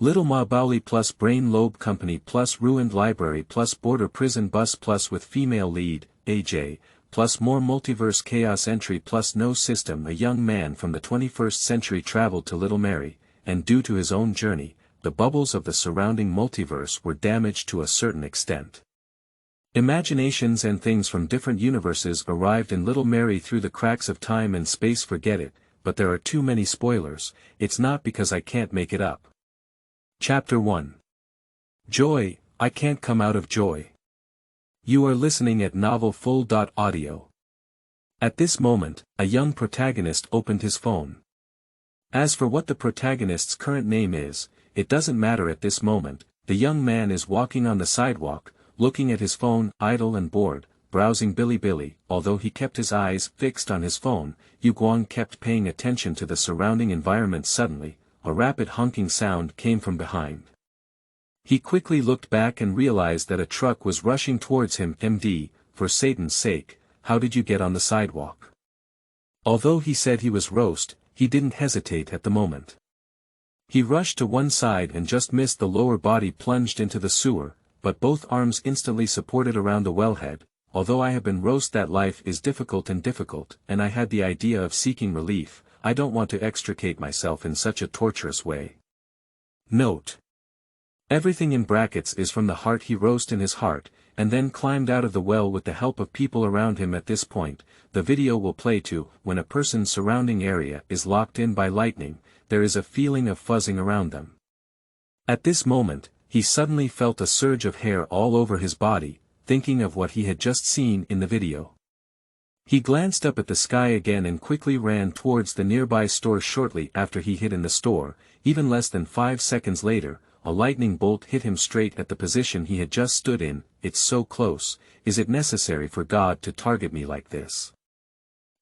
Little Ma Baoli+Brain Lobe Company+Ruined Library+Border Prison Bus+With Female Lead, AJ, plus more Multiverse Chaos Entry+No system. A young man from the 21st century traveled to Little Mary, and due to his own journey, the bubbles of the surrounding multiverse were damaged to a certain extent. Imaginations and things from different universes arrived in Little Mary through the cracks of time and space. Forget it, but there are too many spoilers. It's not because I can't make it up. Chapter 1. Joy, I can't come out of joy. You are listening at novelfull.audio. At this moment, a young protagonist opened his phone. As for what the protagonist's current name is, it doesn't matter at this moment. The young man is walking on the sidewalk, looking at his phone, idle and bored, browsing Bilibili. Although he kept his eyes fixed on his phone, Yu Guang kept paying attention to the surrounding environment. Suddenly, a rapid honking sound came from behind. He quickly looked back and realized that a truck was rushing towards him. MD, for Satan's sake, how did you get on the sidewalk? Although he said he was roast, he didn't hesitate at the moment. He rushed to one side and just missed. The lower body plunged into the sewer, but both arms instantly supported around the wellhead. Although I have been roast, that life is difficult, and I had the idea of seeking relief. I don't want to extricate myself in such a torturous way. Note. Everything in brackets is from the heart. He roast in his heart, and then climbed out of the well with the help of people around him. At this point, the video will play to, when a person's surrounding area is locked in by lightning, there is a feeling of fuzzing around them. At this moment, he suddenly felt a surge of hair all over his body, thinking of what he had just seen in the video. He glanced up at the sky again and quickly ran towards the nearby store. Shortly after he hid in the store, even less than 5 seconds later, a lightning bolt hit him straight at the position he had just stood in. It's so close. Is it necessary for God to target me like this?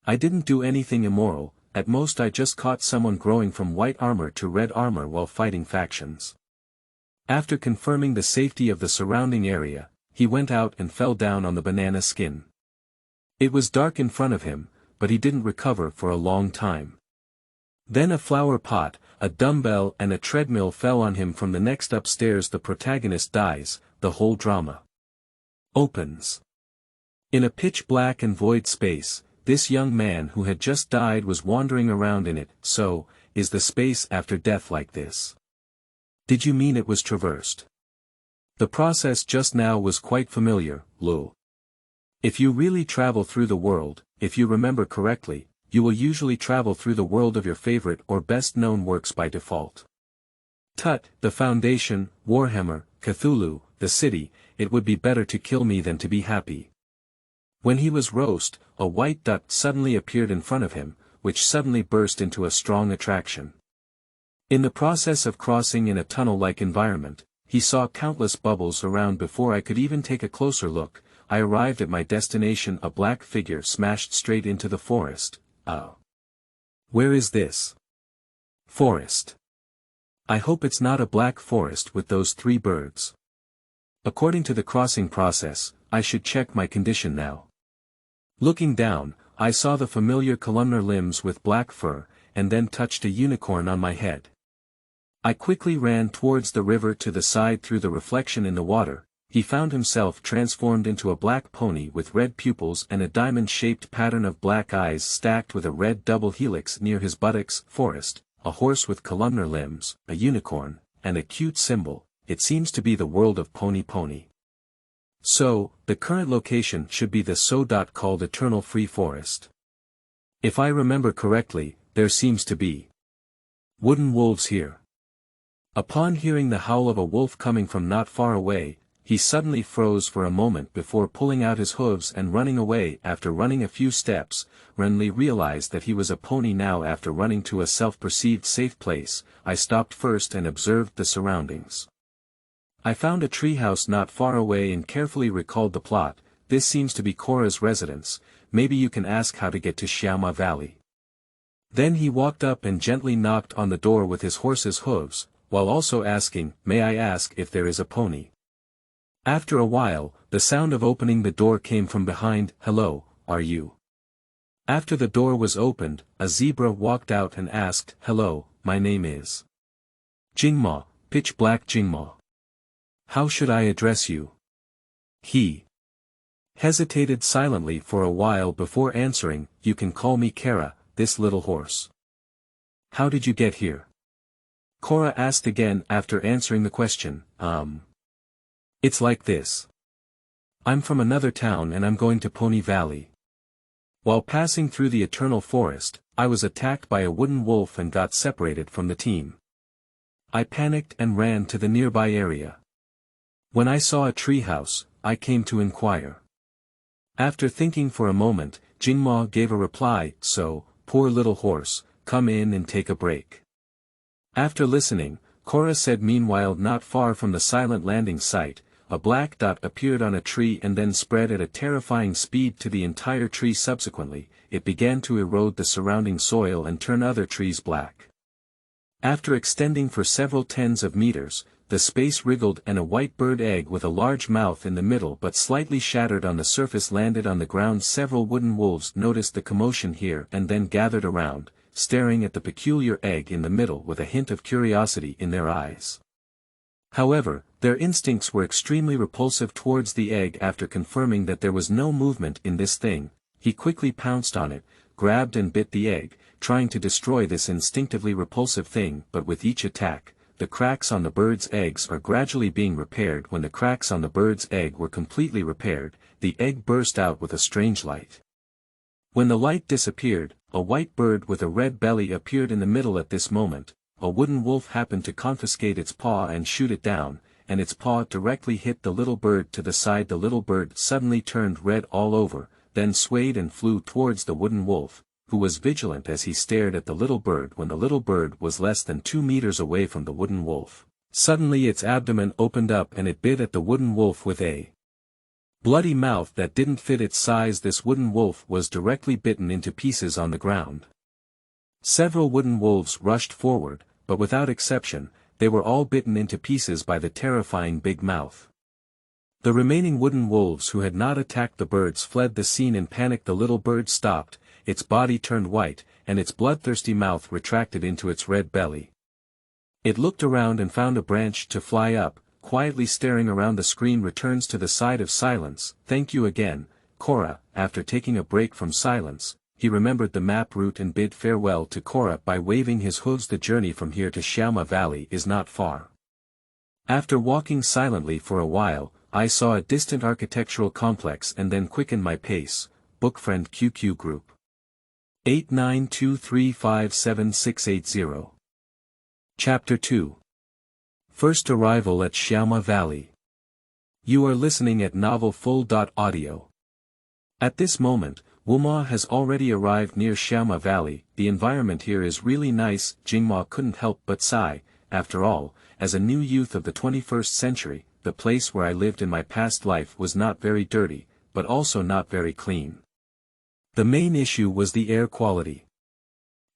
I didn't do anything immoral. At most I just caught someone growing from white armor to red armor while fighting factions. After confirming the safety of the surrounding area, he went out and fell down on the banana skin. It was dark in front of him, but he didn't recover for a long time. Then a flower pot, a dumbbell and a treadmill fell on him from the next upstairs. The protagonist dies. The whole drama opens. In a pitch black and void space, this young man who had just died was wandering around in it. So, is the space after death like this? Did you mean it was traversed? The process just now was quite familiar, lol. If you really travel through the world, if you remember correctly, you will usually travel through the world of your favorite or best-known works by default. Tut, the Foundation, Warhammer, Cthulhu, the city. It would be better to kill me than to be happy. When he was roast, a white dot suddenly appeared in front of him, which suddenly burst into a strong attraction. In the process of crossing in a tunnel-like environment, he saw countless bubbles around. Before I could even take a closer look, I arrived at my destination. A black figure smashed straight into the forest. Oh. Where is this forest? I hope it's not a black forest with those 3 birds. According to the crossing process, I should check my condition now. Looking down, I saw the familiar columnar limbs with black fur, and then touched a unicorn on my head. I quickly ran towards the river to the side. Through the reflection in the water, he found himself transformed into a black pony with red pupils and a diamond-shaped pattern of black eyes stacked with a red double helix near his buttocks. Forest, a horse with columnar limbs, a unicorn, and a cute symbol. It seems to be the world of Pony Pony. So, the current location should be the so-called Eternal Free Forest. If I remember correctly, there seems to be wooden wolves here. Upon hearing the howl of a wolf coming from not far away, he suddenly froze for a moment before pulling out his hooves and running away. After running a few steps, Renly realized that he was a pony now. After running to a self-perceived safe place, I stopped first and observed the surroundings. I found a treehouse not far away and carefully recalled the plot. This seems to be Korra's residence. Maybe you can ask how to get to Xiaoma Valley. Then he walked up and gently knocked on the door with his horse's hooves, while also asking, "May I ask if there is a pony?" After a while, the sound of opening the door came from behind. "Hello, are you?" After the door was opened, a zebra walked out and asked, "Hello, my name is Jingma, pitch black Jingma. How should I address you? He hesitated silently for a while before answering, you can call me Kara, this little horse. How did you get here? Cora asked again after answering the question, It's like this. I'm from another town and I'm going to Pony Valley. While passing through the eternal forest, I was attacked by a wooden wolf and got separated from the team. I panicked and ran to the nearby area. When I saw a treehouse, I came to inquire. After thinking for a moment, Jingma gave a reply, so, poor little horse, come in and take a break. After listening, Cora said meanwhile not far from the silent landing site, a black dot appeared on a tree and then spread at a terrifying speed to the entire tree subsequently, it began to erode the surrounding soil and turn other trees black. After extending for several tens of meters, the space wriggled and a white bird egg with a large mouth in the middle but slightly shattered on the surface landed on the ground. Several wooden wolves noticed the commotion here and then gathered around, staring at the peculiar egg in the middle with a hint of curiosity in their eyes. However, their instincts were extremely repulsive towards the egg. After confirming that there was no movement in this thing, he quickly pounced on it, grabbed and bit the egg, trying to destroy this instinctively repulsive thing, but with each attack, the cracks on the bird's eggs are gradually being repaired. When the cracks on the bird's egg were completely repaired, the egg burst out with a strange light. When the light disappeared, a white bird with a red belly appeared in the middle. At this moment, a wooden wolf happened to confiscate its paw and shoot it down, and its paw directly hit the little bird to the side. The little bird suddenly turned red all over, then swayed and flew towards the wooden wolf, who was vigilant as he stared at the little bird. When the little bird was less than 2 meters away from the wooden wolf, suddenly its abdomen opened up and it bit at the wooden wolf with a bloody mouth that didn't fit its size. This wooden wolf was directly bitten into pieces on the ground. Several wooden wolves rushed forward, but without exception, they were all bitten into pieces by the terrifying big mouth. The remaining wooden wolves who had not attacked the birds fled the scene in panic. The little bird stopped, its body turned white, and its bloodthirsty mouth retracted into its red belly. It looked around and found a branch to fly up, quietly staring around. The screen returns to the side of silence. Thank you again, Cora. After taking a break from silence, he remembered the map route and bid farewell to Cora by waving his hooves. The journey from here to Xiaoma Valley is not far. After walking silently for a while, I saw a distant architectural complex and then quickened my pace. Bookfriend QQ Group 8923576680. Chapter 2. First Arrival at Xiaoma Valley. You are listening at novelfull.audio. At this moment, Wuma has already arrived near Xiaoma Valley. The environment here is really nice. Jingma couldn't help but sigh. After all, as a new youth of the 21st century, the place where I lived in my past life was not very dirty, but also not very clean. The main issue was the air quality.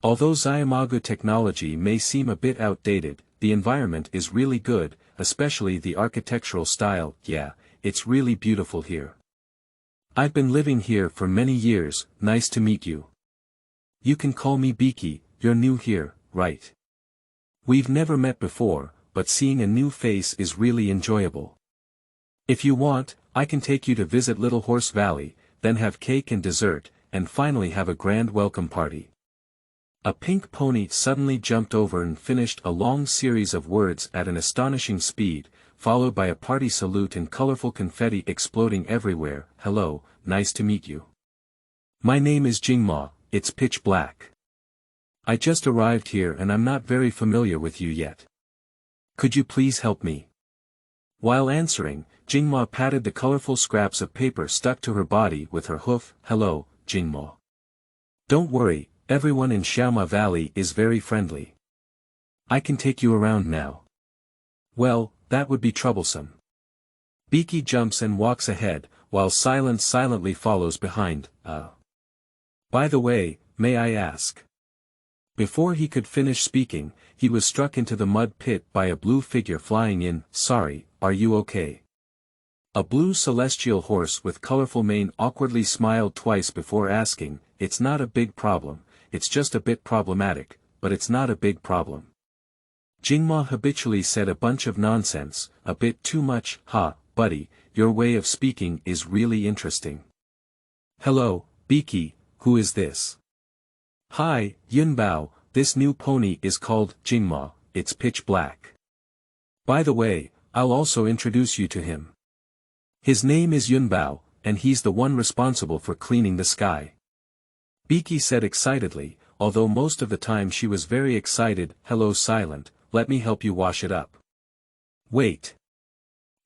Although Xiaomagu technology may seem a bit outdated, the environment is really good, especially the architectural style. Yeah, it's really beautiful here. I've been living here for many years. Nice to meet you. You can call me Beaky. You're new here, right? We've never met before, but seeing a new face is really enjoyable. If you want, I can take you to visit Little Horse Valley, then have cake and dessert, and finally have a grand welcome party. A pink pony suddenly jumped over and finished a long series of words at an astonishing speed, followed by a party salute and colorful confetti exploding everywhere. Hello, nice to meet you. My name is Jingma. It's pitch black. I just arrived here and I'm not very familiar with you yet. Could you please help me? While answering, Jingma patted the colorful scraps of paper stuck to her body with her hoof. Hello, Jingma. Don't worry, everyone in Xiaoma Valley is very friendly. I can take you around now. Well, that would be troublesome. Beaky jumps and walks ahead, while Silence silently follows behind. By the way, may I ask? Before he could finish speaking, he was struck into the mud pit by a blue figure flying in. Sorry, are you okay? A blue celestial horse with colorful mane awkwardly smiled twice before asking, It's not a big problem, it's just a bit problematic, but it's not a big problem. Jingma habitually said a bunch of nonsense, a bit too much. Buddy, your way of speaking is really interesting. Hello, Beaky, who is this? Hi, Yunbao, this new pony is called Jingma, it's pitch black. By the way, I'll also introduce you to him. His name is Yunbao, and he's the one responsible for cleaning the sky. Beaky said excitedly, although most of the time she was very excited. Hello Silent, let me help you wash it up. Wait.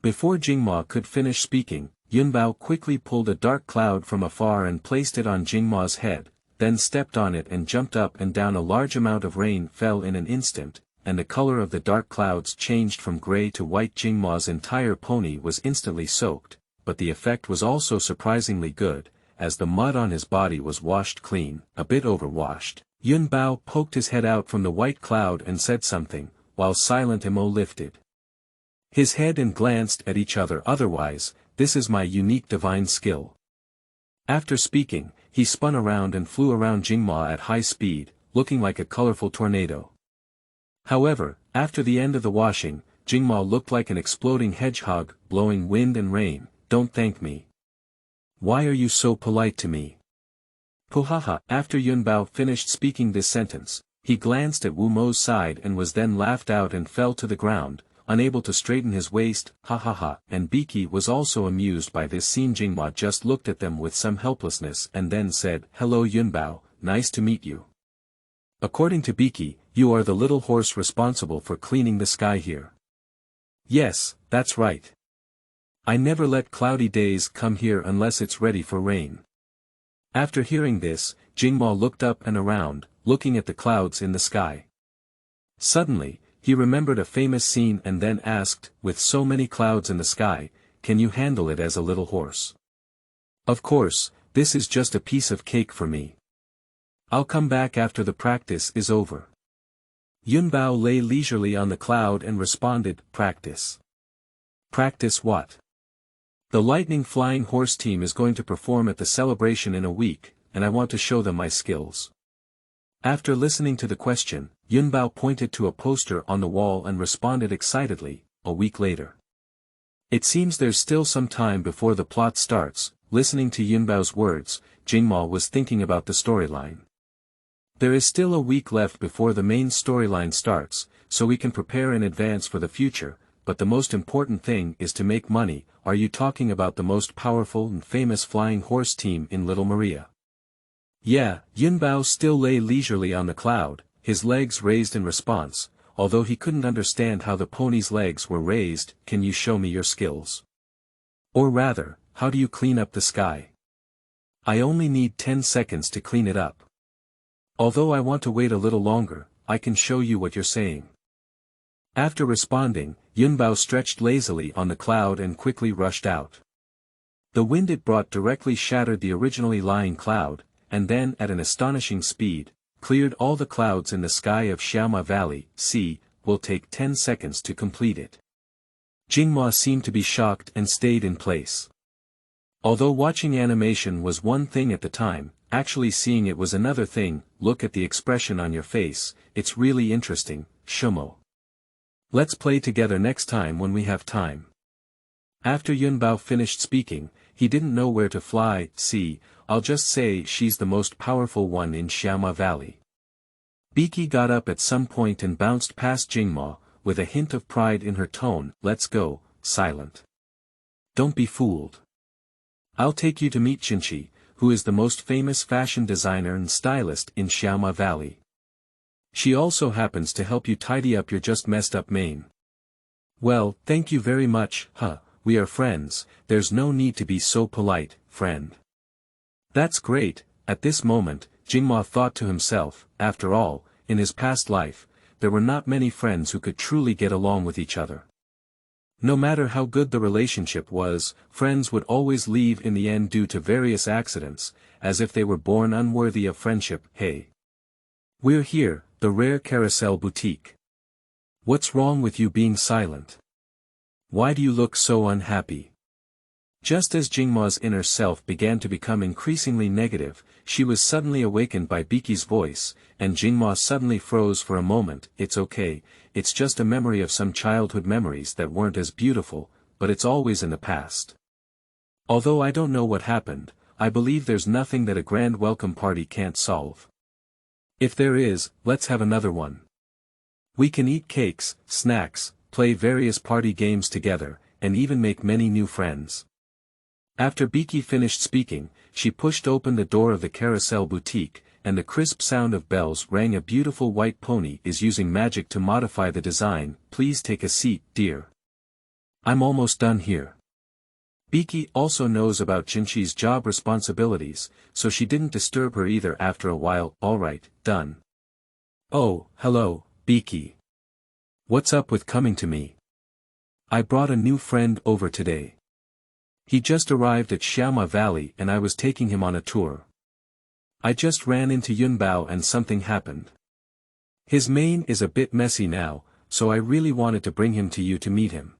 Before Jingma could finish speaking, Yunbao quickly pulled a dark cloud from afar and placed it on Jingma's head, then stepped on it and jumped up and down. A large amount of rain fell in an instant, and the color of the dark clouds changed from gray to white. Jingma's entire pony was instantly soaked, but the effect was also surprisingly good, as the mud on his body was washed clean, a bit overwashed. Yunbao poked his head out from the white cloud and said something, while Silent Mo lifted his head and glanced at each other. Otherwise, this is my unique divine skill. After speaking, he spun around and flew around Jingma at high speed, looking like a colorful tornado. However, after the end of the washing, Jingma looked like an exploding hedgehog, blowing wind and rain. Don't thank me. Why are you so polite to me? Puhaha. After Yunbao finished speaking this sentence, he glanced at Wu Mo's side and was then laughed out and fell to the ground, unable to straighten his waist. And Beaky was also amused by this scene. Jingma just looked at them with some helplessness and then said, Hello Yunbao, nice to meet you. According to Beaky, you are the little horse responsible for cleaning the sky here. Yes, that's right. I never let cloudy days come here unless it's ready for rain. After hearing this, Jingma looked up and around, looking at the clouds in the sky. Suddenly, he remembered a famous scene and then asked, with so many clouds in the sky, can you handle it as a little horse? Of course, this is just a piece of cake for me. I'll come back after the practice is over. Yunbao lay leisurely on the cloud and responded, Practice. Practice what? The Lightning Flying Horse team is going to perform at the celebration in a week, and I want to show them my skills. After listening to the question, Yunbao pointed to a poster on the wall and responded excitedly, a week later. It seems there's still some time before the plot starts. Listening to Yunbao's words, Jingma was thinking about the storyline. There is still a week left before the main storyline starts, so we can prepare in advance for the future, but the most important thing is to make money. Are you talking about the most powerful and famous flying horse team in Little Maria? Yeah, Yunbao still lay leisurely on the cloud, his legs raised in response, although he couldn't understand how the pony's legs were raised. Can you show me your skills? Or rather, how do you clean up the sky? I only need 10 seconds to clean it up. Although I want to wait a little longer, I can show you what you're saying. After responding, Yunbao stretched lazily on the cloud and quickly rushed out. The wind it brought directly shattered the originally lying cloud, and then at an astonishing speed, cleared all the clouds in the sky of Xiaoma Valley. Will take 10 seconds to complete it. Jingma seemed to be shocked and stayed in place. Although watching animation was one thing at the time, actually seeing it was another thing. Look at the expression on your face, it's really interesting, Xiaoma. Let's play together next time when we have time. After Yunbao finished speaking, he didn't know where to fly. I'll just say she's the most powerful one in Xiaoma Valley. Beaky got up at some point and bounced past Jingma, with a hint of pride in her tone. Let's go, Silent. Don't be fooled. I'll take you to meet Chinchi, who is the most famous fashion designer and stylist in Xiaoma Valley. She also happens to help you tidy up your just messed up mane. Well, thank you very much. We are friends, there's no need to be so polite, friend. That's great. At this moment, Jingma thought to himself, after all, in his past life, there were not many friends who could truly get along with each other. No matter how good the relationship was, friends would always leave in the end due to various accidents, as if they were born unworthy of friendship. Hey. We're here, the Rare Carousel Boutique. What's wrong with you being silent? Why do you look so unhappy? Just as Jingma's inner self began to become increasingly negative, she was suddenly awakened by Biki's voice, and Jingma suddenly froze for a moment. It's okay, it's just a memory of some childhood memories that weren't as beautiful, but it's always in the past. Although I don't know what happened, I believe there's nothing that a grand welcome party can't solve. If there is, let's have another one. We can eat cakes, snacks, play various party games together, and even make many new friends. After Biki finished speaking, she pushed open the door of the carousel boutique, and the crisp sound of bells rang. A beautiful white pony is using magic to modify the design. Please take a seat, dear. I'm almost done here. Biki also knows about Jinchi's job responsibilities, so she didn't disturb her either. After a while. Alright, done. Oh, hello, Biki. What's up with coming to me? I brought a new friend over today. He just arrived at Xiaoma Valley and I was taking him on a tour. I just ran into Yunbao and something happened. His mane is a bit messy now, so I really wanted to bring him to you to meet him.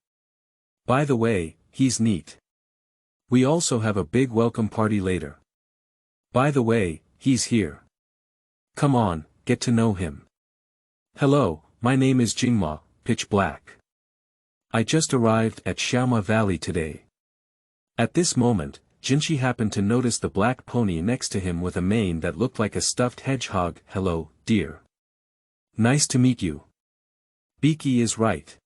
By the way, he's neat. We also have a big welcome party later. By the way, he's here. Come on, get to know him. Hello, my name is Jingma, Pitch Black. I just arrived at Xiaoma Valley today. At this moment, Jinchi happened to notice the black pony next to him with a mane that looked like a stuffed hedgehog. Hello, dear. Nice to meet you. Biki is right.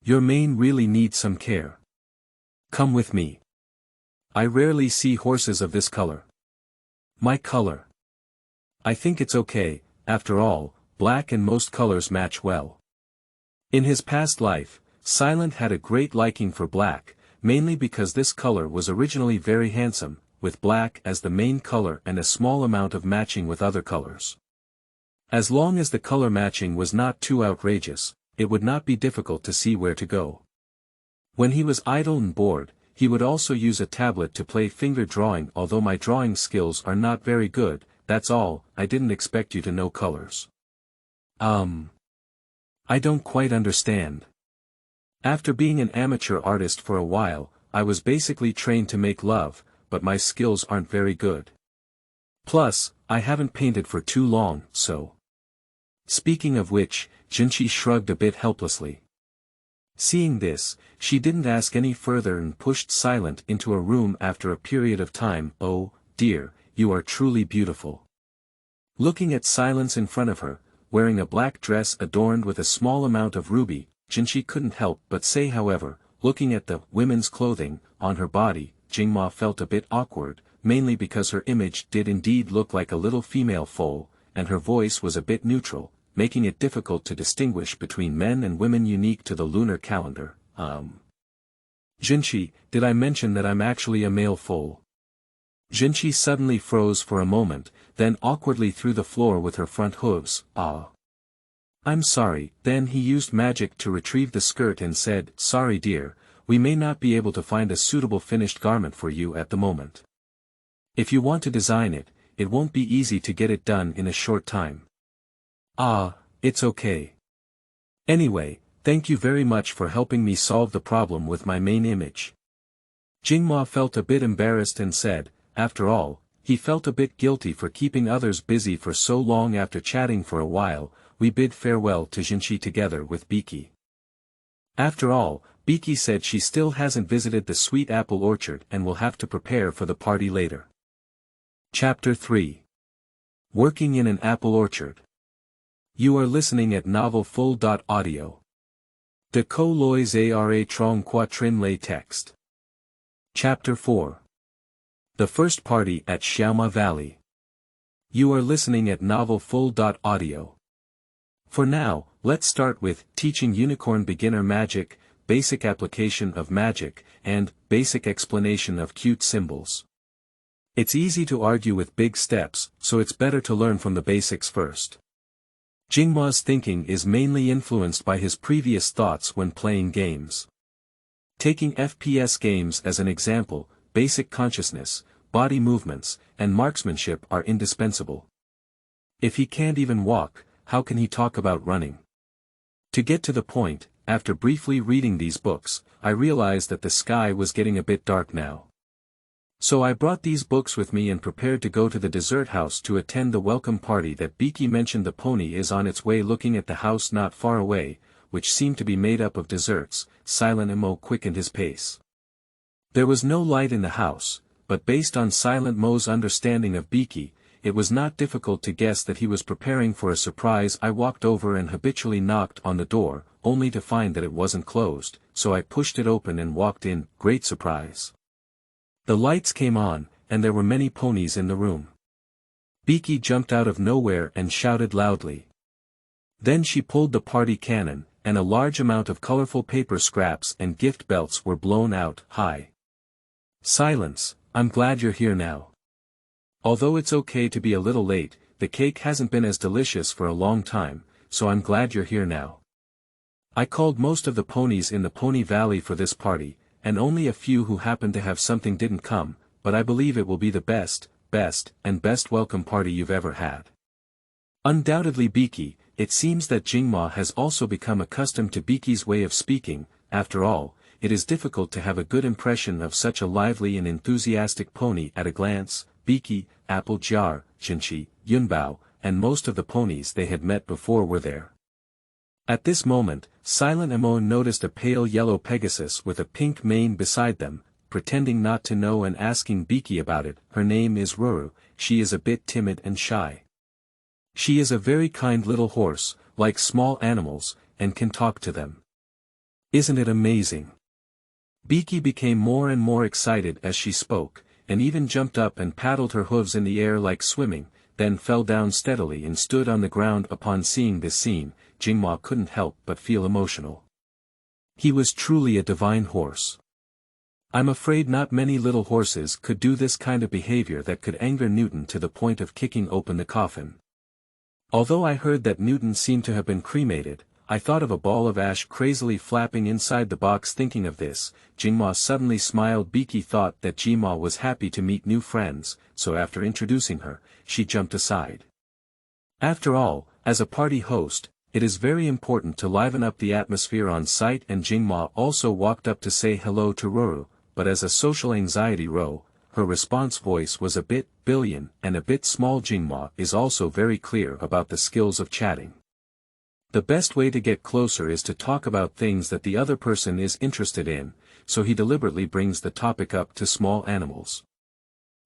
Your mane really needs some care. Come with me. I rarely see horses of this color. My color. I think it's okay, after all, black and most colors match well. In his past life, Silent had a great liking for black, mainly because this color was originally very handsome, with black as the main color and a small amount of matching with other colors. As long as the color matching was not too outrageous, it would not be difficult to see where to go. When he was idle and bored, he would also use a tablet to play finger drawing. Although my drawing skills are not very good, that's all. I didn't expect you to know colors. I don't quite understand. After being an amateur artist for a while, I was basically trained to make love, but my skills aren't very good. Plus, I haven't painted for too long, so. Speaking of which, Jinchi shrugged a bit helplessly. Seeing this, she didn't ask any further and pushed Silent into a room. After a period of time. Oh, dear, you are truly beautiful. Looking at Silence in front of her, wearing a black dress adorned with a small amount of ruby, Jinchi couldn't help but say. However, looking at the women's clothing on her body, Jingma felt a bit awkward, mainly because her image did indeed look like a little female foal, and her voice was a bit neutral, making it difficult to distinguish between men and women unique to the lunar calendar. Jinchi, did I mention that I'm actually a male foal? Jinchi suddenly froze for a moment, then awkwardly threw the floor with her front hooves. I'm sorry. Then he used magic to retrieve the skirt and said, sorry dear, we may not be able to find a suitable finished garment for you at the moment. If you want to design it, it won't be easy to get it done in a short time. It's okay. Anyway, thank you very much for helping me solve the problem with my main image. Jingma felt a bit embarrassed and said, after all, he felt a bit guilty for keeping others busy for so long. After chatting for a while, we bid farewell to Jinchi together with Biki. After all, Biki said she still hasn't visited the sweet apple orchard and will have to prepare for the party later. Chapter 3. Working in an apple orchard. You are listening at Novel Full. Audio. De co lois ara trong quatrin lay text. Chapter 4. The first party at Xiaoma Valley. You are listening at Novel Full. Audio. For now, let's start with Teaching Unicorn Beginner Magic, Basic Application of Magic, and Basic Explanation of Cute Symbols. It's easy to argue with big steps, so it's better to learn from the basics first. Jingma's thinking is mainly influenced by his previous thoughts when playing games. Taking FPS games as an example, basic consciousness, body movements, and marksmanship are indispensable. If he can't even walk, how can he talk about running? To get to the point, after briefly reading these books, I realized that the sky was getting a bit dark now. So I brought these books with me and prepared to go to the dessert house to attend the welcome party that Beaky mentioned. The pony is on its way, looking at the house not far away, which seemed to be made up of desserts. Silent Mo quickened his pace. There was no light in the house, but based on Silent Mo's understanding of Beaky, it was not difficult to guess that he was preparing for a surprise. I walked over and habitually knocked on the door, only to find that it wasn't closed, so I pushed it open and walked in. Great surprise. The lights came on, and there were many ponies in the room. Beaky jumped out of nowhere and shouted loudly. Then she pulled the party cannon, and a large amount of colorful paper scraps and gift belts were blown out. Hi. Silence, I'm glad you're here now. Although it's okay to be a little late, the cake hasn't been as delicious for a long time, so I'm glad you're here now. I called most of the ponies in the Pony Valley for this party, and only a few who happened to have something didn't come, but I believe it will be the best welcome party you've ever had. Undoubtedly Beaky, it seems that Jingma has also become accustomed to Beaky's way of speaking. After all, it is difficult to have a good impression of such a lively and enthusiastic pony at a glance. Beaky, Apple Jar, Jinchi, Yunbao, and most of the ponies they had met before were there. At this moment, Silent Mo noticed a pale yellow Pegasus with a pink mane beside them, pretending not to know and asking Beaky about it. Her name is Ruru. She is a bit timid and shy. She is a very kind little horse, likes small animals, and can talk to them. Isn't it amazing? Beaky became more and more excited as she spoke, and even jumped up and paddled her hooves in the air like swimming, then fell down steadily and stood on the ground. Upon seeing this scene, Jingma couldn't help but feel emotional. He was truly a divine horse. I'm afraid not many little horses could do this kind of behavior that could anger Newton to the point of kicking open the coffin. Although I heard that Newton seemed to have been cremated, I thought of a ball of ash crazily flapping inside the box. Thinking of this, Jingma suddenly smiled. Beaky thought that Jingma was happy to meet new friends, so after introducing her, she jumped aside. After all, as a party host, it is very important to liven up the atmosphere on site, and Jingma also walked up to say hello to Ruru, but as a social anxiety row, her response voice was a bit billion and a bit small. Jingma is also very clear about the skills of chatting. The best way to get closer is to talk about things that the other person is interested in, so he deliberately brings the topic up to small animals.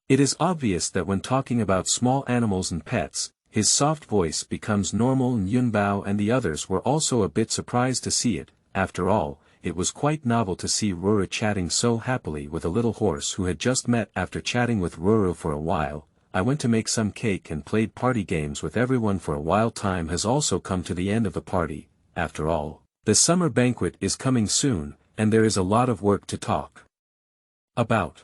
It is obvious that when talking about small animals and pets, his soft voice becomes normal, and Yunbao and the others were also a bit surprised to see it. After all, it was quite novel to see Ruru chatting so happily with a little horse who had just met. After chatting with Ruru for a while, I went to make some cake and played party games with everyone for a while. Time has also come to the end of the party. After all, the summer banquet is coming soon, and there is a lot of work to talk about.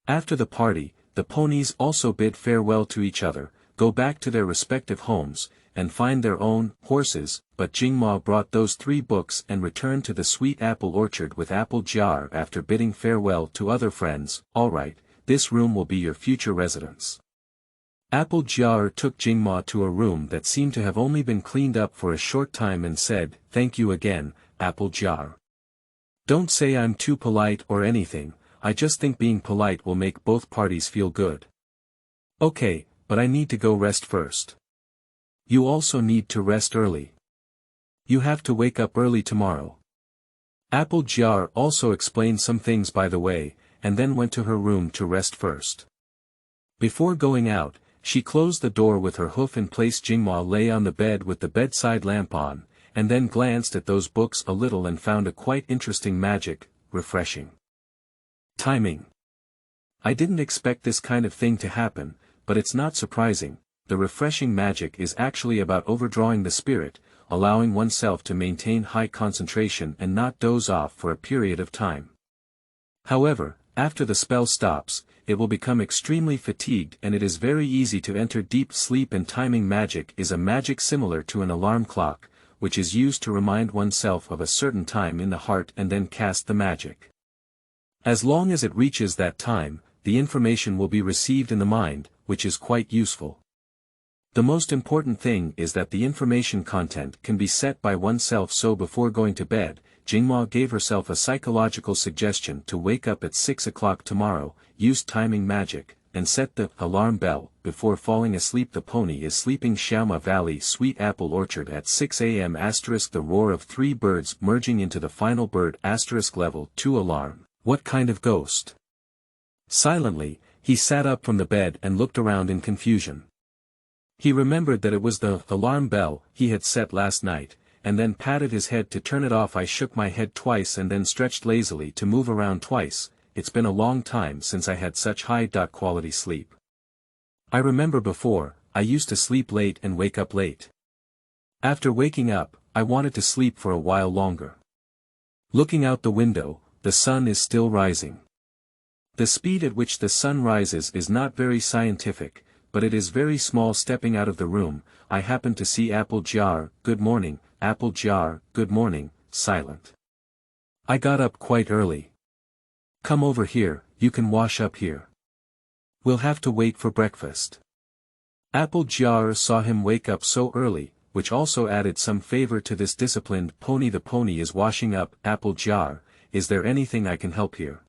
After the party, the ponies also bid farewell to each other, go back to their respective homes, and find their own horses, but Jingma brought those 3 books and returned to the sweet apple orchard with Apple Jar. After bidding farewell to other friends, "Alright, this room will be your future residence." Apple Jar took Jingma to a room that seemed to have only been cleaned up for a short time and said, "Thank you again, Apple Jar. Don't say I'm too polite or anything, I just think being polite will make both parties feel good." "Okay, but I need to go rest first." "You also need to rest early. You have to wake up early tomorrow." Apple Jar also explained some things by the way, and then went to her room to rest first. Before going out, she closed the door with her hoof and placed. Jingma lay on the bed with the bedside lamp on, and then glanced at those books a little and found a quite interesting magic, refreshing timing. I didn't expect this kind of thing to happen, but it's not surprising. The refreshing magic is actually about overdrawing the spirit, allowing oneself to maintain high concentration and not doze off for a period of time. However, after the spell stops, it will become extremely fatigued and it is very easy to enter deep sleep. And timing magic is a magic similar to an alarm clock, which is used to remind oneself of a certain time in the heart and then cast the magic. As long as it reaches that time, the information will be received in the mind, which is quite useful. The most important thing is that the information content can be set by oneself, so before going to bed, Jingma gave herself a psychological suggestion to wake up at 6 o'clock tomorrow, use timing magic, and set the alarm bell. Before falling asleep, the pony is sleeping. Xiaoma Valley Sweet Apple Orchard at 6 a.m. The roar of 3 birds merging into the final bird level 2 alarm. What kind of ghost? Silently, he sat up from the bed and looked around in confusion. He remembered that it was the alarm bell he had set last night, and then patted his head to turn it off. I shook my head twice and then stretched lazily to move around twice. It's been a long time since I had such high-quality sleep. I remember before, I used to sleep late and wake up late. After waking up, I wanted to sleep for a while longer. Looking out the window, the sun is still rising. The speed at which the sun rises is not very scientific, but it is very small. Stepping out of the room, I happened to see Apple Jar. Good morning, Apple Jar. Good morning, silent. I got up quite early. Come over here, you can wash up here. We'll have to wait for breakfast. Apple Jar saw him wake up so early, which also added some favor to this disciplined pony. The pony is washing up. Apple Jar, is there anything I can help here?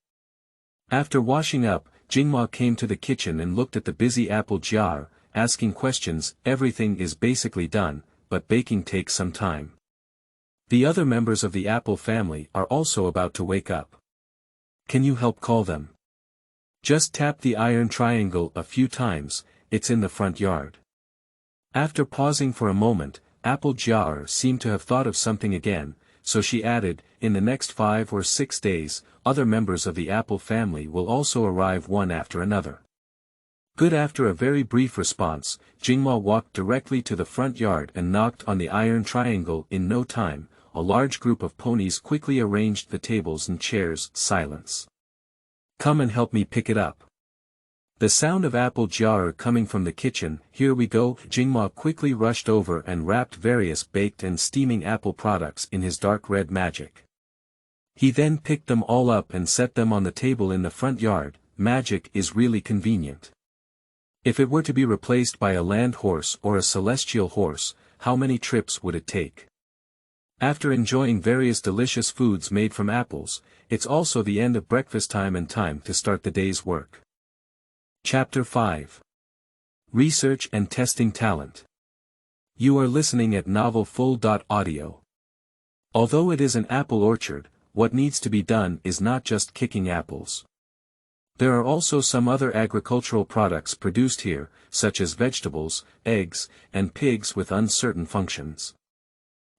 After washing up, Jingma came to the kitchen and looked at the busy Apple Jar, asking questions. Everything is basically done, but baking takes some time. The other members of the Apple family are also about to wake up. Can you help call them? Just tap the iron triangle a few times, it's in the front yard. After pausing for a moment, Apple Jar seemed to have thought of something again, so she added, in the next 5 or 6 days, other members of the Apple family will also arrive one after another. Good. After a very brief response, Jingma walked directly to the front yard and knocked on the iron triangle. In no time, a large group of ponies quickly arranged the tables and chairs. Silence. Come and help me pick it up. The sound of Apple Jar coming from the kitchen. Here we go. Jingma quickly rushed over and wrapped various baked and steaming apple products in his dark red magic. He then picked them all up and set them on the table in the front yard. Magic is really convenient. If it were to be replaced by a land horse or a celestial horse, how many trips would it take? After enjoying various delicious foods made from apples, it's also the end of breakfast time and time to start the day's work. Chapter 5. Research and Testing Talent. You are listening at novelfull.audio. Although it is an apple orchard, what needs to be done is not just kicking apples. There are also some other agricultural products produced here, such as vegetables, eggs, and pigs with uncertain functions.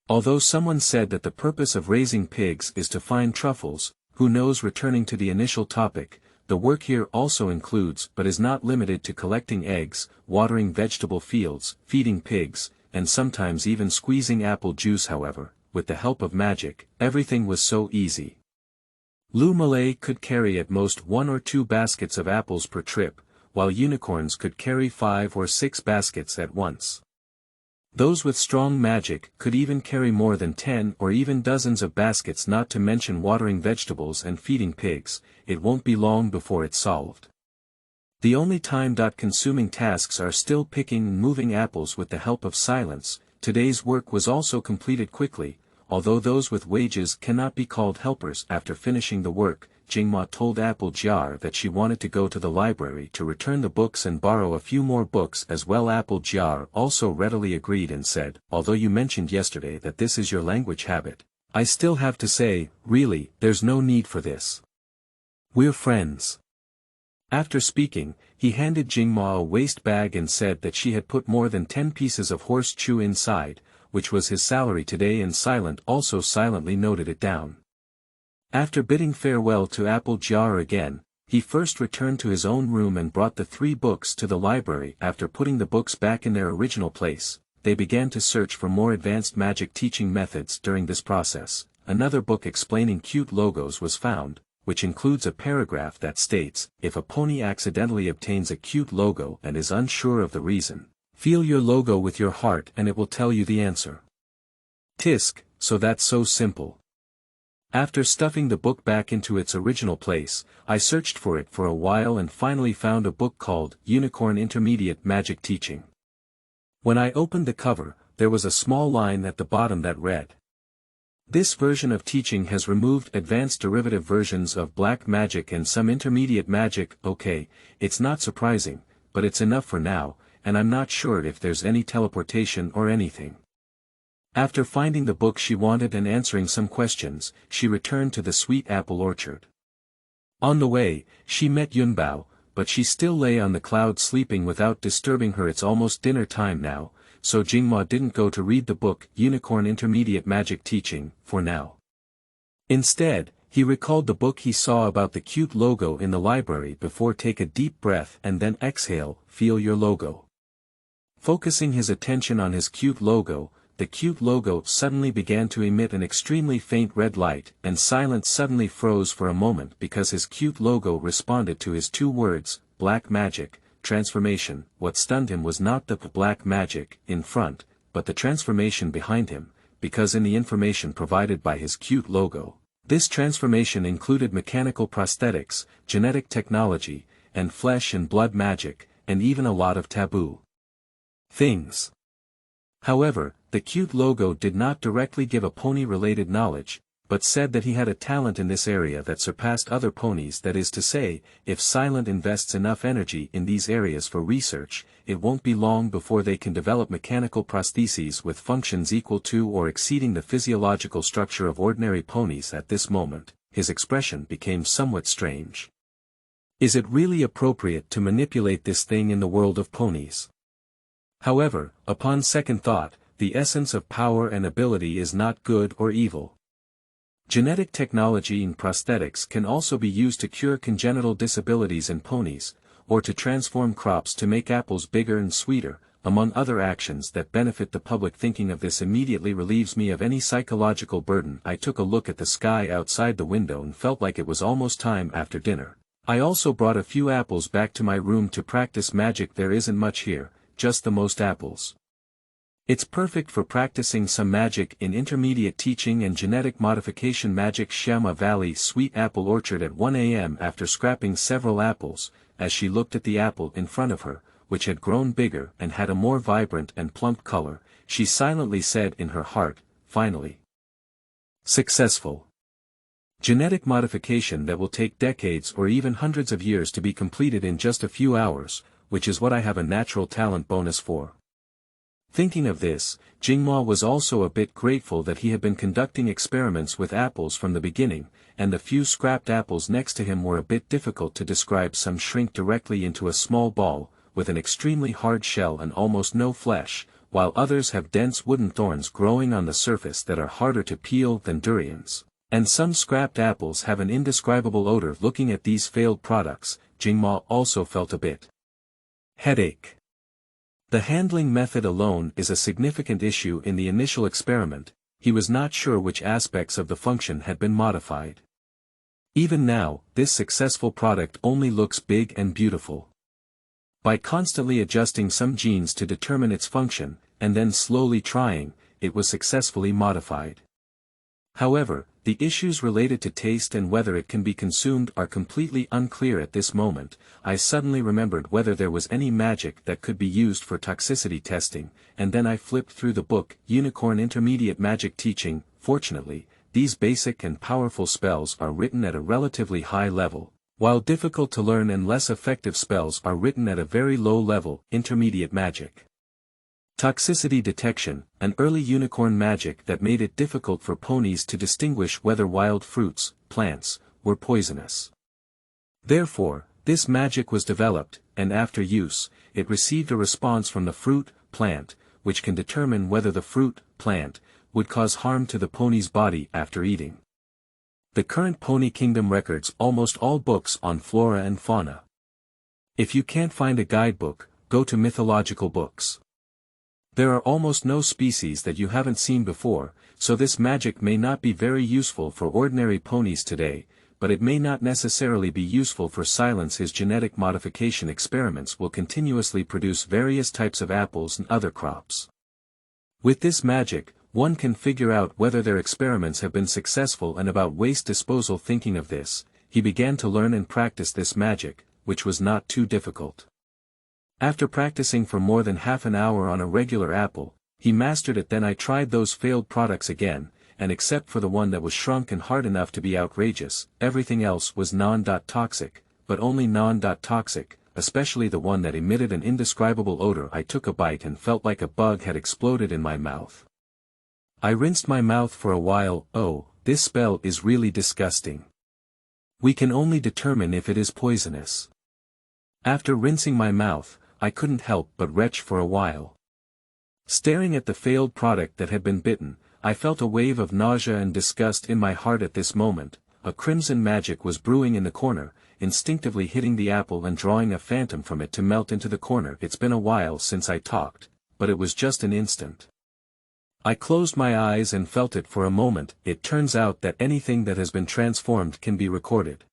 Although someone said that the purpose of raising pigs is to find truffles, who knows? Returning to the initial topic, the work here also includes but is not limited to collecting eggs, watering vegetable fields, feeding pigs, and sometimes even squeezing apple juice. However, with the help of magic, everything was so easy. Lu Malay could carry at most 1 or 2 baskets of apples per trip, while unicorns could carry 5 or 6 baskets at once. Those with strong magic could even carry more than 10 or even dozens of baskets, not to mention watering vegetables and feeding pigs. It won't be long before it's solved. The only time-consuming tasks are still picking and moving apples with the help of silence. Today's work was also completed quickly, although those with wages cannot be called helpers. After finishing the work, Jingma told Apple Jar that she wanted to go to the library to return the books and borrow a few more books as well. Apple Jar also readily agreed and said, although you mentioned yesterday that this is your language habit, I still have to say, really, there's no need for this. We're friends. After speaking, he handed Jingma a waste bag and said that she had put more than 10 pieces of horse chew inside, which was his salary today, and Silent also silently noted it down. After bidding farewell to Apple Jar again, he first returned to his own room and brought the 3 books to the library. After putting the books back in their original place, they began to search for more advanced magic teaching methods. During this process, another book explaining cute logos was found, which includes a paragraph that states, if a pony accidentally obtains a cute logo and is unsure of the reason, feel your logo with your heart and it will tell you the answer. Tisk, so that's so simple. After stuffing the book back into its original place, I searched for it for a while and finally found a book called Unicorn Intermediate Magic Teaching. When I opened the cover, there was a small line at the bottom that read, "This version of teaching has removed advanced derivative versions of black magic and some intermediate magic." Okay, it's not surprising, but it's enough for now, and I'm not sure if there's any teleportation or anything. After finding the book she wanted and answering some questions, she returned to the sweet apple orchard. On the way, she met Yunbao, but she still lay on the cloud sleeping without disturbing her. It's almost dinner time now, so Jingma didn't go to read the book Unicorn Intermediate Magic Teaching, for now. Instead, he recalled the book he saw about the cute logo in the library before. Take a deep breath and then exhale, feel your logo. Focusing his attention on his cute logo, the cute logo suddenly began to emit an extremely faint red light, and silence suddenly froze for a moment because his cute logo responded to his two words, black magic, transformation. What stunned him was not the black magic in front, but the transformation behind him, because in the information provided by his cute logo, this transformation included mechanical prosthetics, genetic technology, and flesh and blood magic, and even a lot of taboo things. However, the cute logo did not directly give a pony-related knowledge, but said that he had a talent in this area that surpassed other ponies. That is to say, if Silent invests enough energy in these areas for research, it won't be long before they can develop mechanical prostheses with functions equal to or exceeding the physiological structure of ordinary ponies. At this moment, his expression became somewhat strange. Is it really appropriate to manipulate this thing in the world of ponies? However, upon second thought, the essence of power and ability is not good or evil. Genetic technology in prosthetics can also be used to cure congenital disabilities in ponies, or to transform crops to make apples bigger and sweeter, among other actions that benefit the public. Thinking of this immediately relieves me of any psychological burden. I took a look at the sky outside the window and felt like it was almost time after dinner. I also brought a few apples back to my room to practice magic. There isn't much here, just the most apples. It's perfect for practicing some magic in intermediate teaching and genetic modification magic. Xiaoma Valley Sweet Apple Orchard at 1 a.m. After scrapping several apples, as she looked at the apple in front of her, which had grown bigger and had a more vibrant and plump color, she silently said in her heart, finally. Successful. Genetic modification that will take decades or even hundreds of years to be completed in just a few hours, which is what I have a natural talent bonus for. Thinking of this, Jingma was also a bit grateful that he had been conducting experiments with apples from the beginning, and the few scrapped apples next to him were a bit difficult to describe. Some shrink directly into a small ball, with an extremely hard shell and almost no flesh, while others have dense wooden thorns growing on the surface that are harder to peel than durians. And some scrapped apples have an indescribable odor. Looking at these failed products, Jingma also felt a bit headache. The handling method alone is a significant issue in the initial experiment. He was not sure which aspects of the function had been modified. Even now, this successful product only looks big and beautiful. By constantly adjusting some genes to determine its function, and then slowly trying, it was successfully modified. However, the issues related to taste and whether it can be consumed are completely unclear at this moment. I suddenly remembered whether there was any magic that could be used for toxicity testing, and then I flipped through the book Unicorn Intermediate Magic Teaching. Fortunately, these basic and powerful spells are written at a relatively high level, while difficult to learn and less effective spells are written at a very low level, intermediate magic. Toxicity detection, an early unicorn magic that made it difficult for ponies to distinguish whether wild fruits, plants, were poisonous. Therefore, this magic was developed, and after use, it received a response from the fruit, plant, which can determine whether the fruit, plant, would cause harm to the pony's body after eating. The current Pony Kingdom records almost all books on flora and fauna. If you can't find a guidebook, go to mythological books. There are almost no species that you haven't seen before, so this magic may not be very useful for ordinary ponies today, but it may not necessarily be useful for Silence. His genetic modification experiments will continuously produce various types of apples and other crops. With this magic, one can figure out whether their experiments have been successful and about waste disposal. Thinking of this, he began to learn and practice this magic, which was not too difficult. After practicing for more than half an hour on a regular apple, he mastered it. Then I tried those failed products again, and except for the one that was shrunk and hard enough to be outrageous, everything else was non-toxic, but only non-toxic, especially the one that emitted an indescribable odor. I took a bite and felt like a bug had exploded in my mouth. I rinsed my mouth for a while. Oh, this smell is really disgusting. We can only determine if it is poisonous. After rinsing my mouth, I couldn't help but retch for a while. Staring at the failed product that had been bitten, I felt a wave of nausea and disgust in my heart at this moment. A crimson magic was brewing in the corner, instinctively hitting the apple and drawing a phantom from it to melt into the corner. It's been a while since I talked, but it was just an instant. I closed my eyes and felt it for a moment. It turns out that anything that has been transformed can be recorded.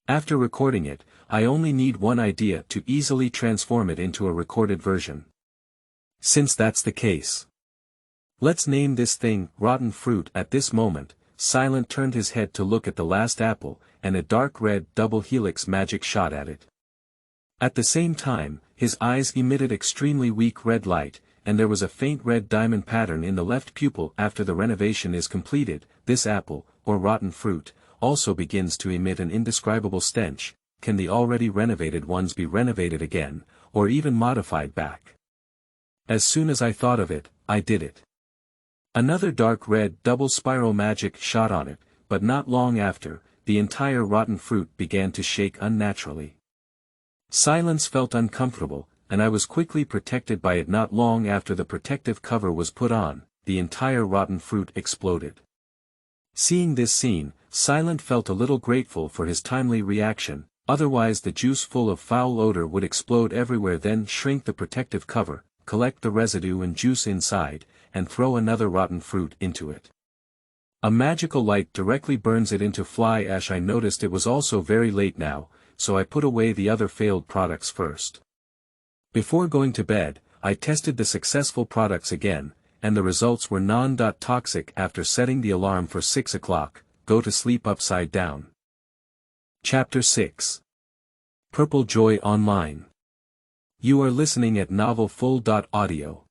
After recording it, I only need one idea to easily transform it into a recorded version. Since that's the case, let's name this thing Rotten Fruit. At this moment, Silent turned his head to look at the last apple, and a dark red double helix magic shot at it. At the same time, his eyes emitted extremely weak red light, and there was a faint red diamond pattern in the left pupil. After the renovation is completed, this apple, or rotten fruit, also begins to emit an indescribable stench. Can the already renovated ones be renovated again, or even modified back? As soon as I thought of it, I did it. Another dark red double spiral magic shot on it, but not long after, the entire rotten fruit began to shake unnaturally. Silence felt uncomfortable, and I was quickly protected by it. Not long after the protective cover was put on, the entire rotten fruit exploded. Seeing this scene, Silent felt a little grateful for his timely reaction, otherwise the juice full of foul odor would explode everywhere. Then shrink the protective cover, collect the residue and juice inside, and throw another rotten fruit into it. A magical light directly burns it into fly ash. I noticed it was also very late now, so I put away the other failed products first. Before going to bed, I tested the successful products again, and the results were non-toxic. After setting the alarm for 6 o'clock, go to sleep upside down. Chapter 6. Purple Joy Online. You are listening at novelfull.audio.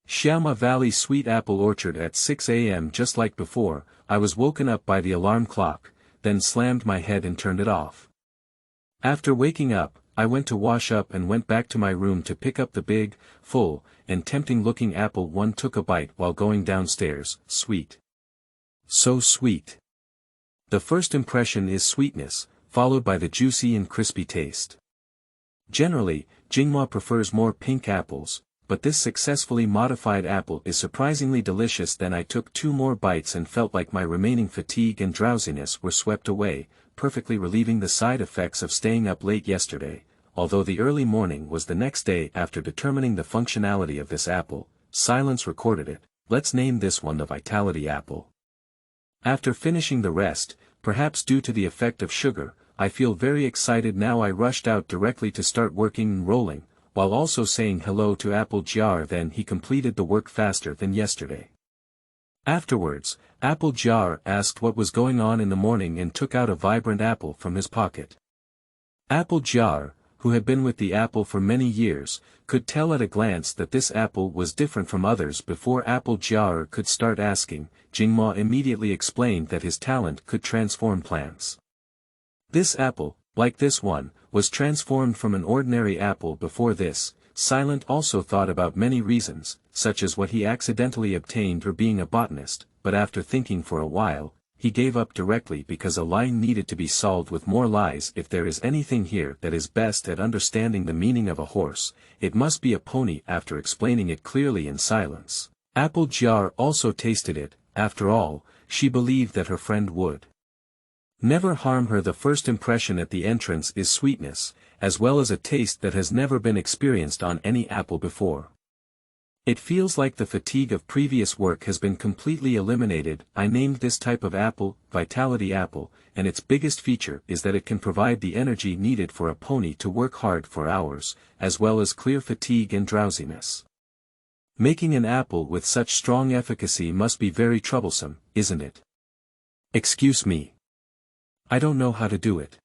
Xiaoma Valley Sweet Apple Orchard. At 6 a.m. Just like before, I was woken up by the alarm clock, then slammed my head and turned it off. After waking up, I went to wash up and went back to my room to pick up the big, full, and tempting-looking apple. One took a bite while going downstairs. Sweet. So sweet. The first impression is sweetness, followed by the juicy and crispy taste. Generally, Jingma prefers more pink apples, but this successfully modified apple is surprisingly delicious. Then I took 2 more bites and felt like my remaining fatigue and drowsiness were swept away, perfectly relieving the side effects of staying up late yesterday. Although the early morning was the next day. After determining the functionality of this apple, Silence recorded it. Let's name this one the Vitality Apple. After finishing the rest, perhaps due to the effect of sugar, I feel very excited now. I rushed out directly to start working and rolling, while also saying hello to Apple Jar. Then he completed the work faster than yesterday. Afterwards, Apple Jar asked what was going on in the morning and took out a vibrant apple from his pocket. Apple Jar, who had been with the apple for many years, could tell at a glance that this apple was different from others. Before Apple Jar could start asking, Jingma immediately explained that his talent could transform plants. This apple, like this one, was transformed from an ordinary apple. Before this, Silent also thought about many reasons, such as what he accidentally obtained or being a botanist, but after thinking for a while, he gave up directly because a line needed to be solved with more lies. If there is anything here that is best at understanding the meaning of a horse, it must be a pony. After explaining it clearly in silence, Apple Jar also tasted it. After all, she believed that her friend would never harm her. The first impression at the entrance is sweetness, as well as a taste that has never been experienced on any apple before. It feels like the fatigue of previous work has been completely eliminated. I named this type of apple, Vitality Apple, and its biggest feature is that it can provide the energy needed for a pony to work hard for hours, as well as clear fatigue and drowsiness. Making an apple with such strong efficacy must be very troublesome, isn't it? Excuse me. I don't know how to do it.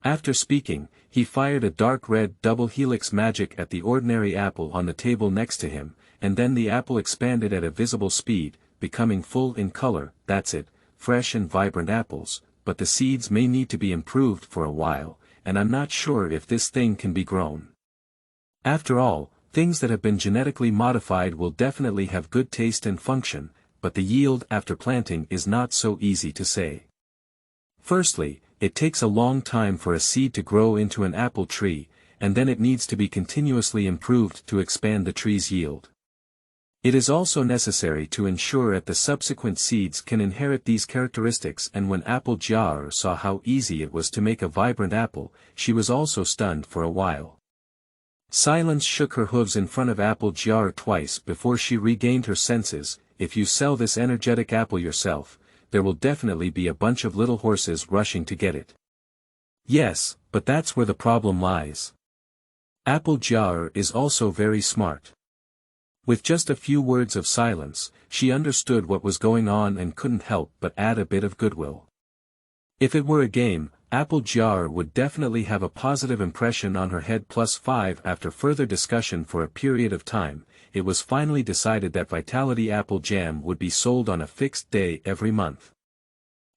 After speaking, he fired a dark red double helix magic at the ordinary apple on the table next to him, and then the apple expanded at a visible speed, becoming full in color. That's it, fresh and vibrant apples, but the seeds may need to be improved for a while, and I'm not sure if this thing can be grown. After all, things that have been genetically modified will definitely have good taste and function, but the yield after planting is not so easy to say. Firstly, it takes a long time for a seed to grow into an apple tree, and then it needs to be continuously improved to expand the tree's yield. It is also necessary to ensure that the subsequent seeds can inherit these characteristics, and when Apple Jar saw how easy it was to make a vibrant apple, she was also stunned for a while. Silence shook her hooves in front of Apple Jar twice before she regained her senses. If you sell this energetic apple yourself, there will definitely be a bunch of little horses rushing to get it. Yes, but that's where the problem lies. Apple Jar is also very smart. With just a few words of silence, she understood what was going on and couldn't help but add a bit of goodwill. If it were a game, Apple Jar would definitely have a positive impression on her head. +5 After further discussion for a period of time, it was finally decided that Vitality Apple Jam would be sold on a fixed day every month.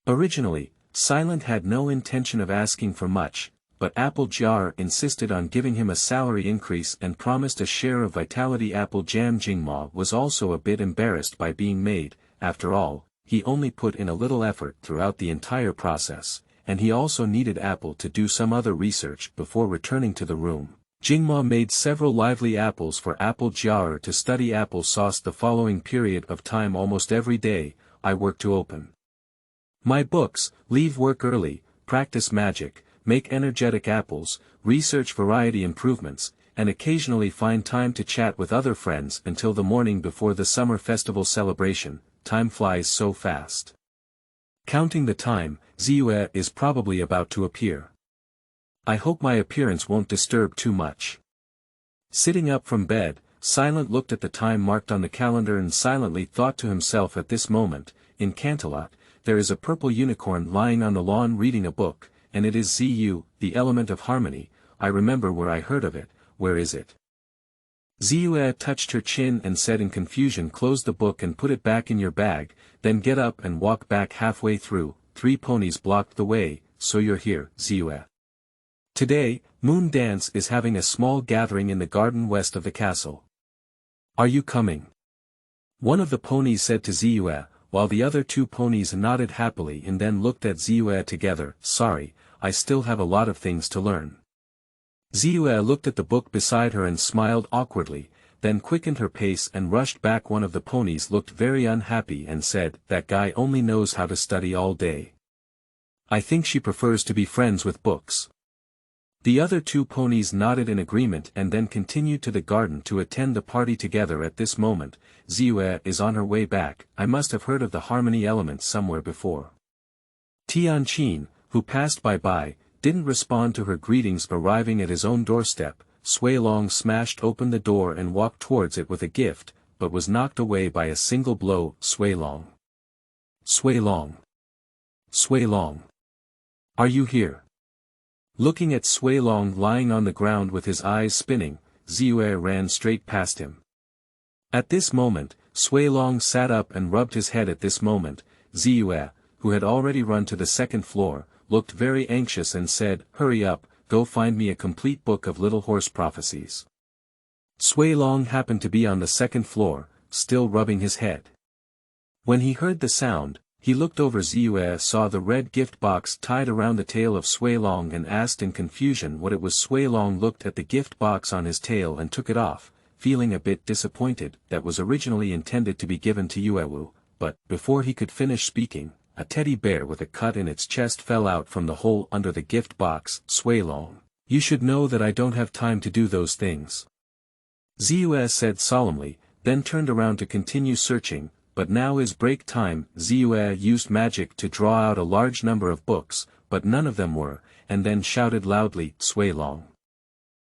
Originally, Silent had no intention of asking for much, but Apple Jar insisted on giving him a salary increase and promised a share of Vitality Apple Jam. Jingma was also a bit embarrassed by being made. After all, he only put in a little effort throughout the entire process, and he also needed Apple to do some other research before returning to the room. Jingma made several lively apples for Apple Jar to study apple sauce the following period of time. Almost every day, I work to open my books, leave work early, practice magic, make energetic apples, research variety improvements, and occasionally find time to chat with other friends until the morning before the summer festival celebration. Time flies so fast. Counting the time, Ziyue is probably about to appear. I hope my appearance won't disturb too much. Sitting up from bed, Silent looked at the time marked on the calendar and silently thought to himself, at this moment, in Canterlot, there is a purple unicorn lying on the lawn reading a book, and it is Zu, the element of harmony. I remember where I heard of it. Where is it? Ziyue touched her chin and said in confusion, close the book and put it back in your bag, then get up and walk back halfway through. 3 ponies blocked the way. So you're here, Ziyue. Today, Moon Dance is having a small gathering in the garden west of the castle. Are you coming? One of the ponies said to Ziyue, while the other 2 ponies nodded happily and then looked at Ziyue together. Sorry, I still have a lot of things to learn. Ziyue looked at the book beside her and smiled awkwardly, then quickened her pace and rushed back. One of the ponies looked very unhappy and said, that guy only knows how to study all day. I think she prefers to be friends with books. The other 2 ponies nodded in agreement and then continued to the garden to attend the party together. At this moment, Ziyue is on her way back. I must have heard of the harmony element somewhere before. Tianqin, who passed by, didn't respond to her greetings. Arriving at his own doorstep, Suilong smashed open the door and walked towards it with a gift, but was knocked away by a single blow. Suilong. Suilong. Suilong. Are you here? Looking at Suilong lying on the ground with his eyes spinning, Ziyue ran straight past him. At this moment, Suilong sat up and rubbed his head. At this moment, Ziyue, who had already run to the 2nd floor, looked very anxious and said, hurry up, go find me a complete book of Little Horse prophecies. Suilong happened to be on the 2nd floor, still rubbing his head. When he heard the sound, he looked over. Ziyue saw the red gift box tied around the tail of Suilong and asked in confusion what it was. Suilong looked at the gift box on his tail and took it off, feeling a bit disappointed. That was originally intended to be given to Yuewu, but, before he could finish speaking, a teddy bear with a cut in its chest fell out from the hole under the gift box. Suilong, you should know that I don't have time to do those things. Ziyue said solemnly, then turned around to continue searching. But now is break time. Ziyue used magic to draw out a large number of books, but none of them were, and then shouted loudly, Suilong.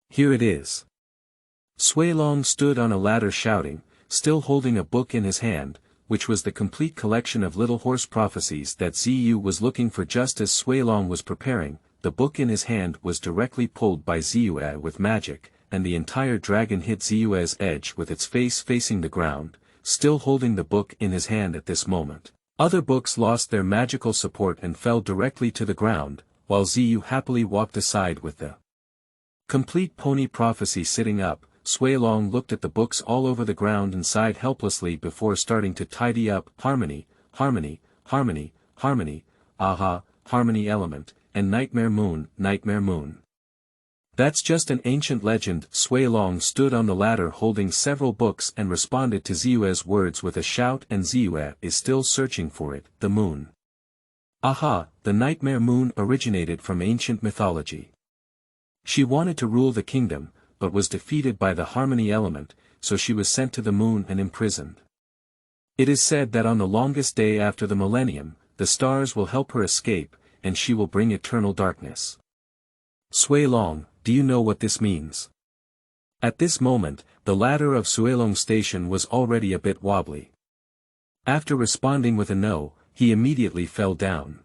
Here it is. Suilong stood on a ladder shouting, still holding a book in his hand, which was the complete collection of Little Horse prophecies that Ziyu was looking for. Just as Suilong was preparing, the book in his hand was directly pulled by Ziyue with magic, and the entire dragon hit Ziyue's edge with its face facing the ground, still holding the book in his hand at this moment. Other books lost their magical support and fell directly to the ground, while Ziyu happily walked aside with the complete pony prophecy sitting up. Sui Long looked at the books all over the ground and sighed helplessly before starting to tidy up. Harmony, harmony, harmony, harmony, aha, harmony element, and nightmare moon, nightmare moon. That's just an ancient legend. Sui Long stood on the ladder holding several books and responded to Ziyue's words with a shout, and Ziyue is still searching for it, the moon. Aha, the nightmare moon originated from ancient mythology. She wanted to rule the kingdom, but was defeated by the harmony element, so she was sent to the moon and imprisoned. It is said that on the longest day after the millennium, the stars will help her escape, and she will bring eternal darkness. Sui Long, do you know what this means? At this moment, the ladder of Sui Long station was already a bit wobbly. After responding with a no, he immediately fell down.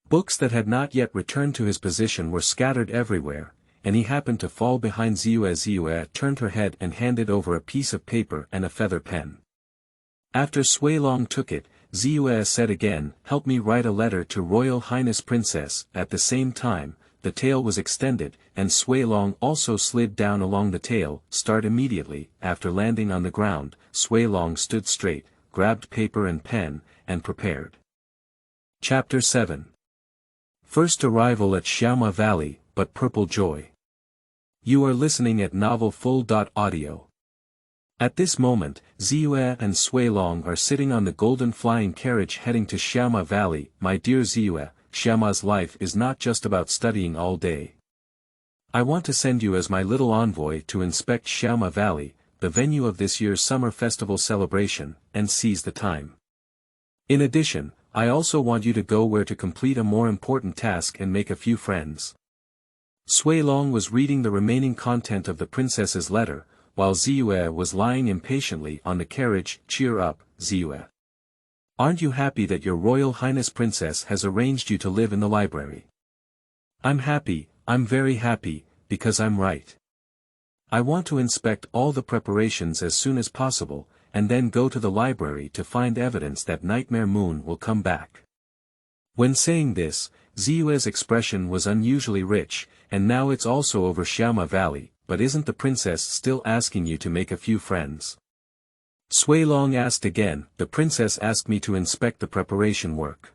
Books that had not yet returned to his position were scattered everywhere, and he happened to fall behind Ziyue. Ziyue turned her head and handed over a piece of paper and a feather pen. After Sui Long took it, Ziyue said again, "Help me write a letter to Royal Highness Princess." At the same time, the tail was extended, and Sui Long also slid down along the tail. Start immediately. After landing on the ground, Sui Long stood straight, grabbed paper and pen, and prepared. Chapter 7. First arrival at Xiaoma Valley, but purple joy. You are listening at novelfull.audio. At this moment, Ziyue and Sui Long are sitting on the golden flying carriage heading to Xiaoma Valley. My dear Ziyue, Xiaoma's life is not just about studying all day. I want to send you as my little envoy to inspect Xiaoma Valley, the venue of this year's summer festival celebration, and seize the time. In addition, I also want you to go where to complete a more important task and make a few friends. Sui Long was reading the remaining content of the princess's letter, while Ziyue was lying impatiently on the carriage. Cheer up, Ziyue. Aren't you happy that your Royal Highness Princess has arranged you to live in the library? I'm happy, I'm very happy, because I'm right. I want to inspect all the preparations as soon as possible, and then go to the library to find evidence that Nightmare Moon will come back. When saying this, Ziyue's expression was unusually rich, and now it's also over Xiaoma Valley, but isn't the princess still asking you to make a few friends? Sui Long asked again. The princess asked me to inspect the preparation work.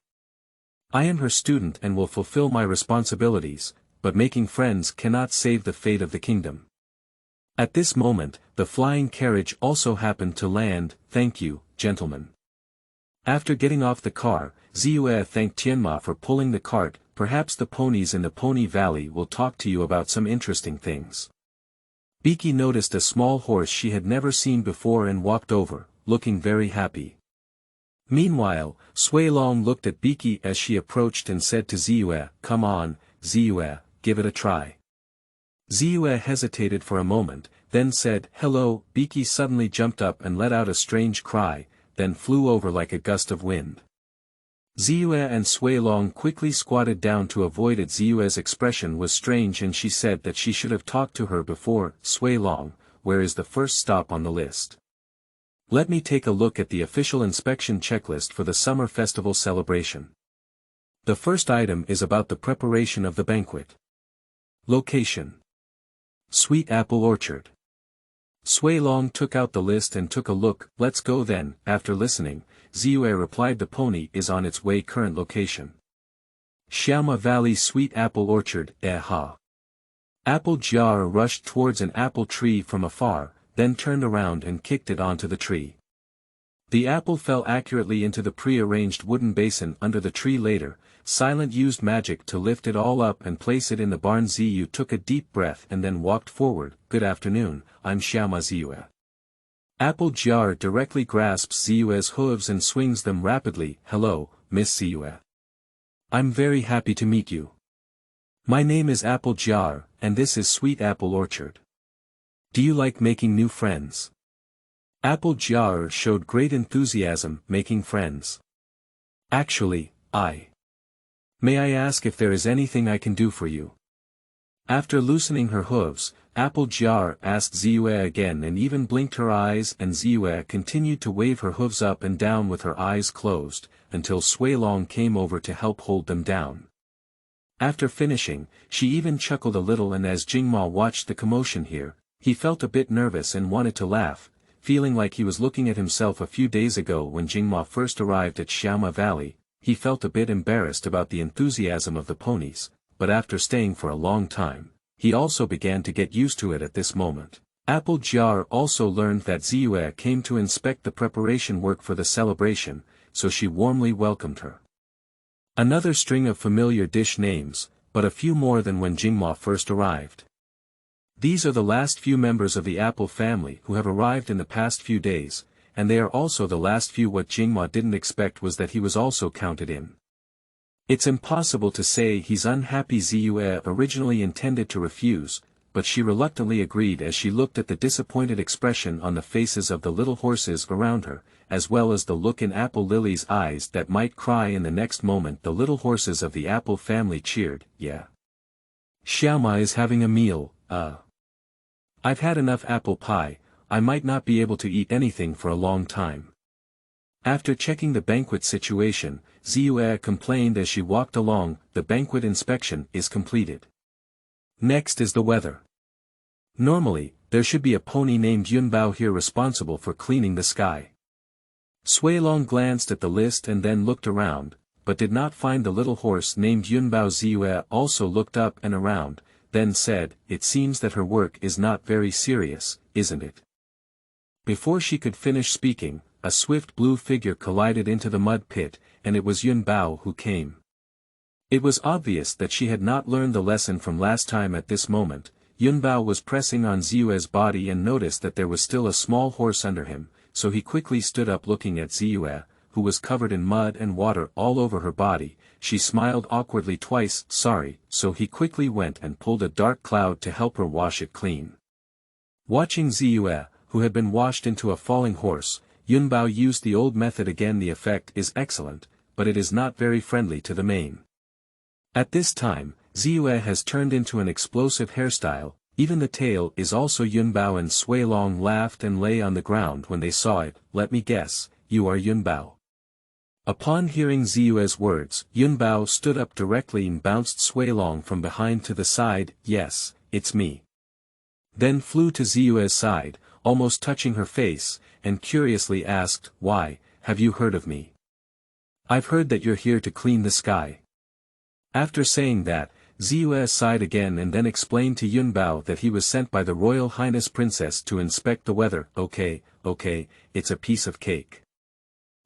I am her student and will fulfill my responsibilities, but making friends cannot save the fate of the kingdom. At this moment, the flying carriage also happened to land. Thank you, gentlemen. After getting off the car, Ziyue thanked Tianma for pulling the cart. Perhaps the ponies in the Pony Valley will talk to you about some interesting things. Biki noticed a small horse she had never seen before and walked over, looking very happy. Meanwhile, Sui Long looked at Biki as she approached and said to Ziyue, "Come on, Ziyue, give it a try." Ziyue hesitated for a moment, then said, "Hello." Biki suddenly jumped up and let out a strange cry, then flew over like a gust of wind. Ziyue and Sui Long quickly squatted down to avoid it. Ziyue's expression was strange and she said that she should have talked to her before. Sui Long, where is the first stop on the list? Let me take a look at the official inspection checklist for the summer festival celebration. The first item is about the preparation of the banquet. Location: Sweet Apple Orchard. Sui Long took out the list and took a look. Let's go then. After listening, Ziyue replied, the pony is on its way. Current location: Xiaoma Valley Sweet Apple Orchard. Ha! Apple Jar rushed towards an apple tree from afar, then turned around and kicked it onto the tree. The apple fell accurately into the pre-arranged wooden basin under the tree. Later, Silent used magic to lift it all up and place it in the barn. Ziyu took a deep breath and then walked forward. Good afternoon, I'm Xiaoma Ziyue. Apple Jar directly grasps Ziyue's hooves and swings them rapidly. Hello, Miss Ziyue. I'm very happy to meet you. My name is Apple Jar, and this is Sweet Apple Orchard. Do you like making new friends? Apple Jar showed great enthusiasm, making friends. Actually, I May I ask if there is anything I can do for you? After loosening her hooves, Apple Jar asked Ziyue again and even blinked her eyes, and Ziyue continued to wave her hooves up and down with her eyes closed, until Suilong came over to help hold them down. After finishing, she even chuckled a little, and as Jingma watched the commotion here, he felt a bit nervous and wanted to laugh, feeling like he was looking at himself a few days ago when Jingma first arrived at Xiaoma Valley. He felt a bit embarrassed about the enthusiasm of the ponies, but after staying for a long time, he also began to get used to it at this moment. Apple Jar also learned that Ziyue came to inspect the preparation work for the celebration, so she warmly welcomed her. Another string of familiar dish names, but a few more than when Jingma first arrived. These are the last few members of the Apple family who have arrived in the past few days, and they are also the last few. What Jingma didn't expect was that he was also counted in. It's impossible to say he's unhappy. Ziyue originally intended to refuse, but she reluctantly agreed as she looked at the disappointed expression on the faces of the little horses around her, as well as the look in Apple Lily's eyes that might cry in the next moment. The little horses of the Apple family cheered, "Yeah. Xiaoma is having a meal, I've had enough apple pie, I might not be able to eat anything for a long time." After checking the banquet situation, Ziyue complained as she walked along. The banquet inspection is completed. Next is the weather. Normally, there should be a pony named Yunbao here responsible for cleaning the sky. Suilong glanced at the list and then looked around, but did not find the little horse named Yunbao. Ziyue also looked up and around, then said, "It seems that her work is not very serious, isn't it?" Before she could finish speaking, a swift blue figure collided into the mud pit, and it was Yunbao who came. It was obvious that she had not learned the lesson from last time. At this moment, Yunbao was pressing on Ziyue's body and noticed that there was still a small horse under him, so he quickly stood up looking at Ziyue, who was covered in mud and water all over her body. She smiled awkwardly twice, "Sorry," so he quickly went and pulled a dark cloud to help her wash it clean. Watching Ziyue, who had been washed into a falling horse, Yunbao used the old method again. The effect is excellent, but it is not very friendly to the mane. At this time, Ziyue has turned into an explosive hairstyle, even the tail is also. Yunbao and Suilong laughed and lay on the ground when they saw it. "Let me guess, you are Yunbao." Upon hearing Ziyue's words, Yunbao stood up directly and bounced Suilong from behind to the side. "Yes, it's me." Then flew to Ziyue's side, almost touching her face, and curiously asked, "Why, have you heard of me? I've heard that you're here to clean the sky." After saying that, Ziyue sighed again and then explained to Yunbao that he was sent by the Royal Highness Princess to inspect the weather. Okay, it's a piece of cake.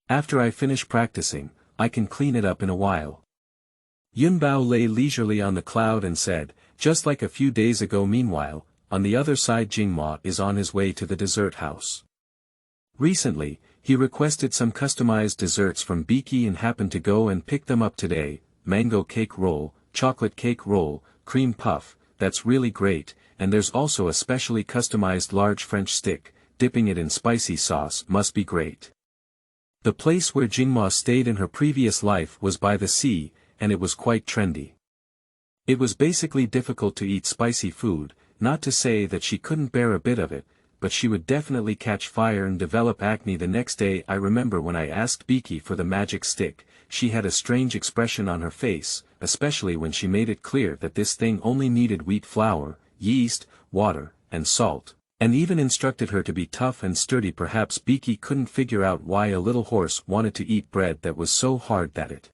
After I finish practicing, I can clean it up in a while. Yunbao lay leisurely on the cloud and said, "Just like a few days ago." Meanwhile, on the other side, Jingma is on his way to the dessert house. Recently, he requested some customized desserts from Biki and happened to go and pick them up today. Mango cake roll, chocolate cake roll, cream puff, that's really great, and there's also a specially customized large French stick, dipping it in spicy sauce must be great. The place where Jingma stayed in her previous life was by the sea, and it was quite trendy. It was basically difficult to eat spicy food, not to say that she couldn't bear a bit of it, but she would definitely catch fire and develop acne the next day. I remember when I asked Biki for the magic stick, she had a strange expression on her face, especially when she made it clear that this thing only needed wheat flour, yeast, water, and salt, and even instructed her to be tough and sturdy. Perhaps Biki couldn't figure out why a little horse wanted to eat bread that was so hard that it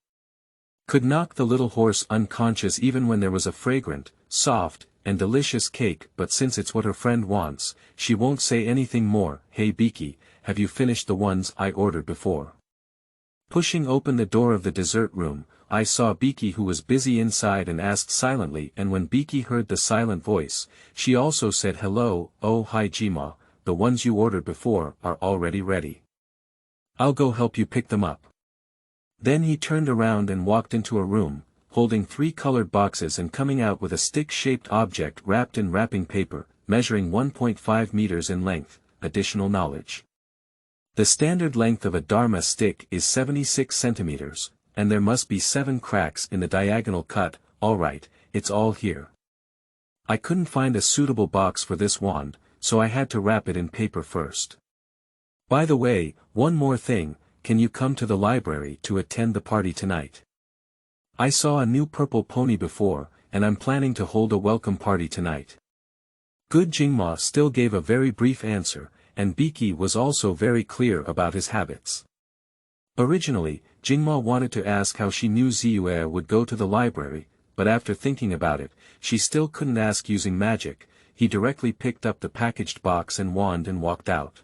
could knock the little horse unconscious even when there was a fragrant, soft, and delicious cake. But since it's what her friend wants, she won't say anything more. "Hey Biki, have you finished the ones I ordered before?" Pushing open the door of the dessert room, I saw Biki, who was busy inside, and asked silently, and when Biki heard the silent voice, she also said, "Hello, oh hi Jima, the ones you ordered before are already ready. I'll go help you pick them up." Then he turned around and walked into a room, holding 3 colored boxes and coming out with a stick-shaped object wrapped in wrapping paper, measuring 1.5 meters in length. Additional knowledge. The standard length of a Dharma stick is 76 centimeters, and there must be 7 cracks in the diagonal cut. Alright, it's all here. I couldn't find a suitable box for this wand, so I had to wrap it in paper first. By the way, one more thing, can you come to the library to attend the party tonight? I saw a new purple pony before, and I'm planning to hold a welcome party tonight. Good Jingma still gave a very brief answer, and Biki was also very clear about his habits. Originally, Jingma wanted to ask how she knew Ziyue would go to the library, but after thinking about it, she still couldn't ask using magic. He directly picked up the packaged box and wand and walked out.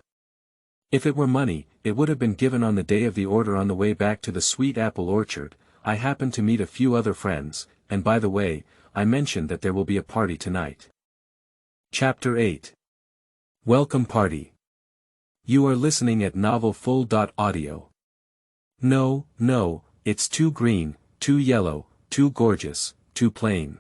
If it were money, it would have been given on the day of the order. On the way back to the sweet apple orchard, I happened to meet a few other friends, and by the way, I mentioned that there will be a party tonight. Chapter 8. Welcome Party. You are listening at Novel Full.audio. No, it's too green, too yellow, too gorgeous, too plain.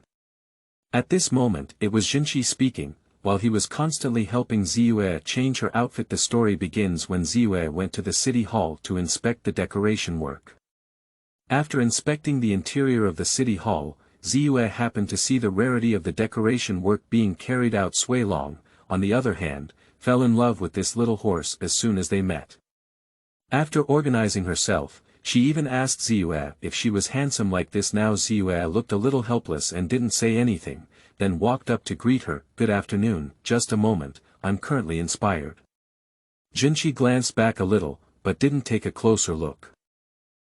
At this moment it was Jinchi speaking, while he was constantly helping Ziyue change her outfit. The story begins when Ziyue went to the city hall to inspect the decoration work. After inspecting the interior of the city hall, Ziyue happened to see the rarity of the decoration work being carried out. Suilong, on the other hand, fell in love with this little horse as soon as they met. After organizing herself, she even asked Ziyue if she was handsome like this. Now Ziyue looked a little helpless and didn't say anything, then walked up to greet her. Good afternoon, just a moment, I'm currently inspired. Jinchi glanced back a little, but didn't take a closer look.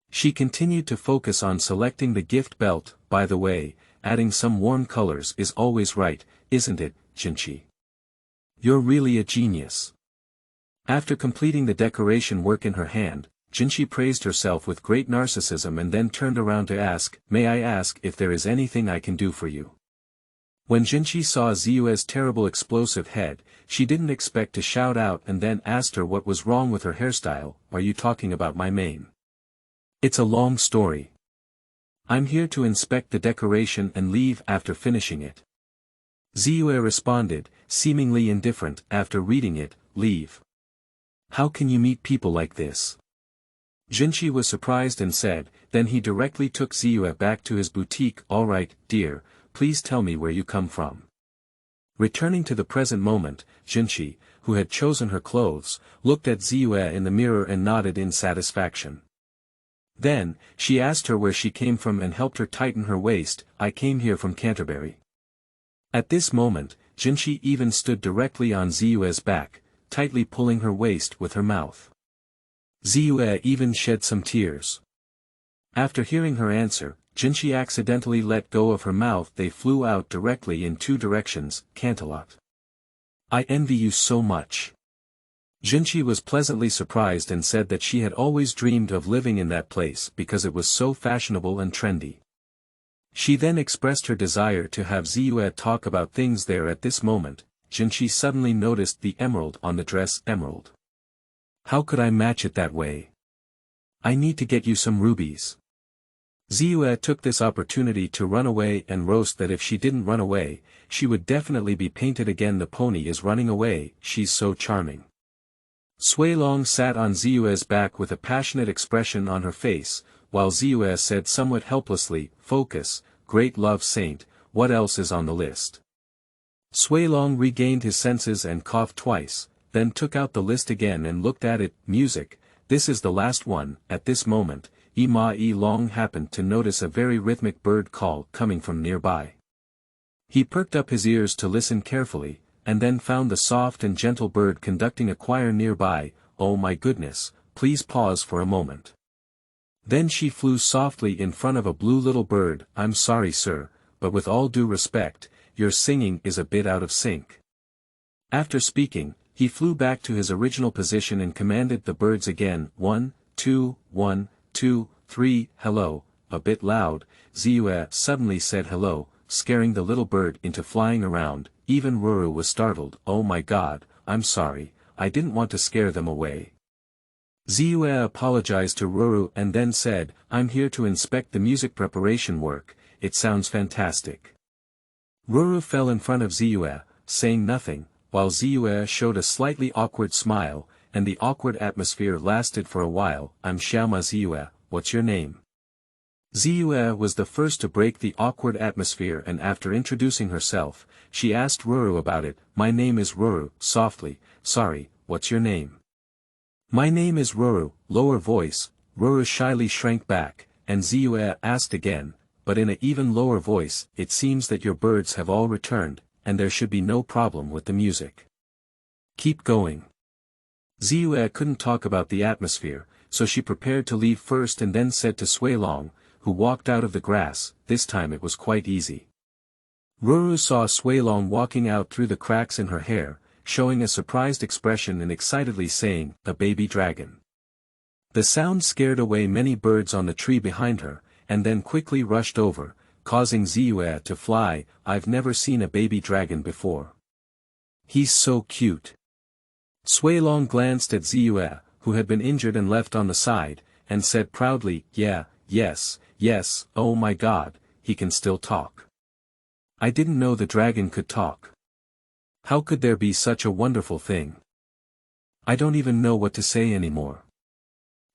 She continued to focus on selecting the gift belt. By the way, adding some warm colors is always right, isn't it, Jinchi? You're really a genius. After completing the decoration work in her hand, Jinchi praised herself with great narcissism and then turned around to ask, may I ask if there is anything I can do for you? When Jinchi saw Ziyue's terrible explosive head, she didn't expect to shout out and then asked her what was wrong with her hairstyle. Are you talking about my mane? It's a long story. I'm here to inspect the decoration and leave after finishing it. Ziyue responded, seemingly indifferent. After reading it, leave. How can you meet people like this? Jinchi was surprised and said, then he directly took Ziyue back to his boutique. Alright, dear, please tell me where you come from. Returning to the present moment, Jinchi, who had chosen her clothes, looked at Ziyue in the mirror and nodded in satisfaction. Then, she asked her where she came from and helped her tighten her waist. I came here from Canterbury. At this moment, Jinchi even stood directly on Ziyue's back, tightly pulling her waist with her mouth. Ziyue even shed some tears. After hearing her answer, Jinchi accidentally let go of her mouth. They flew out directly in 2 directions. Canterlot. I envy you so much. Jinchi was pleasantly surprised and said that she had always dreamed of living in that place because it was so fashionable and trendy. She then expressed her desire to have Ziyue talk about things there. At this moment, Jinchi suddenly noticed the emerald on the dress. Emerald. How could I match it that way? I need to get you some rubies. Ziyue took this opportunity to run away and roast that if she didn't run away, she would definitely be painted again. The pony is running away, she's so charming. Suilong sat on Ziyue's back with a passionate expression on her face, while Ziyue said somewhat helplessly, focus, great love saint, what else is on the list? Suilong regained his senses and coughed twice, then took out the list again and looked at it. Music, this is the last one. At this moment, Ma Long happened to notice a very rhythmic bird call coming from nearby. He perked up his ears to listen carefully, and then found the soft and gentle bird conducting a choir nearby. Oh my goodness, please pause for a moment. Then she flew softly in front of a blue little bird. I'm sorry sir, but with all due respect, your singing is a bit out of sync. After speaking, he flew back to his original position and commanded the birds again. 1, 2, 1, 2, 3, hello, a bit loud. Ziyue suddenly said hello, scaring the little bird into flying around. Even Ruru was startled. Oh my god, I'm sorry, I didn't want to scare them away. Ziyue apologized to Ruru and then said, I'm here to inspect the music preparation work, it sounds fantastic. Ruru fell in front of Ziyue, saying nothing, while Ziyue showed a slightly awkward smile, and the awkward atmosphere lasted for a while. I'm Xiaoma. Ziyue, what's your name? Ziyue was the first to break the awkward atmosphere, and after introducing herself, she asked Ruru about it. "My name is Ruru," softly. "Sorry, what's your name?" "My name is Ruru," lower voice. Ruru shyly shrank back, and Ziyue asked again, but in an even lower voice, "It seems that your birds have all returned, and there should be no problem with the music. Keep going." Ziyue couldn't talk about the atmosphere, so she prepared to leave first and then said to Suilong, who walked out of the grass, "This time it was quite easy." Ruru saw Suilong walking out through the cracks in her hair, showing a surprised expression and excitedly saying, "A baby dragon." The sound scared away many birds on the tree behind her, and then quickly rushed over, causing Ziyue to fly. "I've never seen a baby dragon before. He's so cute." Suilong glanced at Ziyue, who had been injured and left on the side, and said proudly, "Yeah, yes, oh my god, he can still talk. I didn't know the dragon could talk. How could there be such a wonderful thing? I don't even know what to say anymore."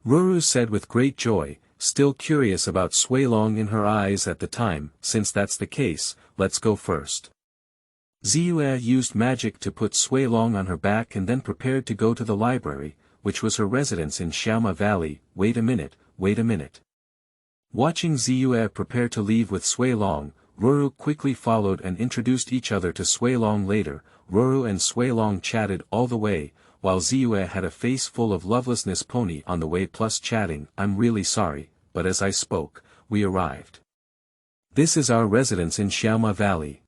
Ruru said with great joy, still curious about Suilong in her eyes at the time. "Since that's the case, let's go first." Ziyue used magic to put Suilong on her back and then prepared to go to the library, which was her residence in Xiaoma Valley. Wait a minute. Watching Ziyue prepare to leave with Suilong, Ruru quickly followed and introduced each other to Suilong later. Ruru and Suilong chatted all the way, while Ziyue had a face full of lovelessness pony on the way plus chatting. "I'm really sorry, but as I spoke, we arrived. This is our residence in Xiaoma Valley."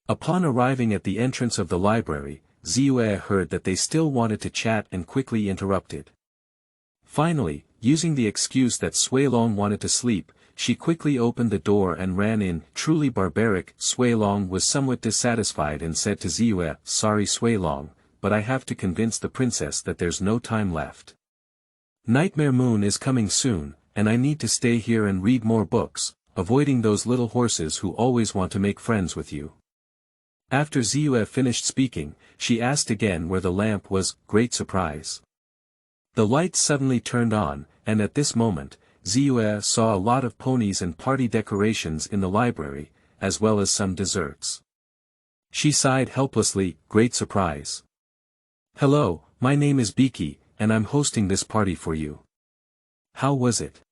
Upon arriving at the entrance of the library, Ziyue heard that they still wanted to chat and quickly interrupted. Finally, using the excuse that Suilong wanted to sleep, she quickly opened the door and ran in. Truly barbaric. Suilong was somewhat dissatisfied and said to Ziyue, "Sorry Suilong, but I have to convince the princess that there's no time left. Nightmare Moon is coming soon, and I need to stay here and read more books, avoiding those little horses who always want to make friends with you." After Ziyue finished speaking, she asked again where the lamp was. Great surprise. The lights suddenly turned on, and at this moment, Ziyue saw a lot of ponies and party decorations in the library, as well as some desserts. She sighed helplessly. Great surprise. "Hello, my name is Biki, and I'm hosting this party for you. How was it?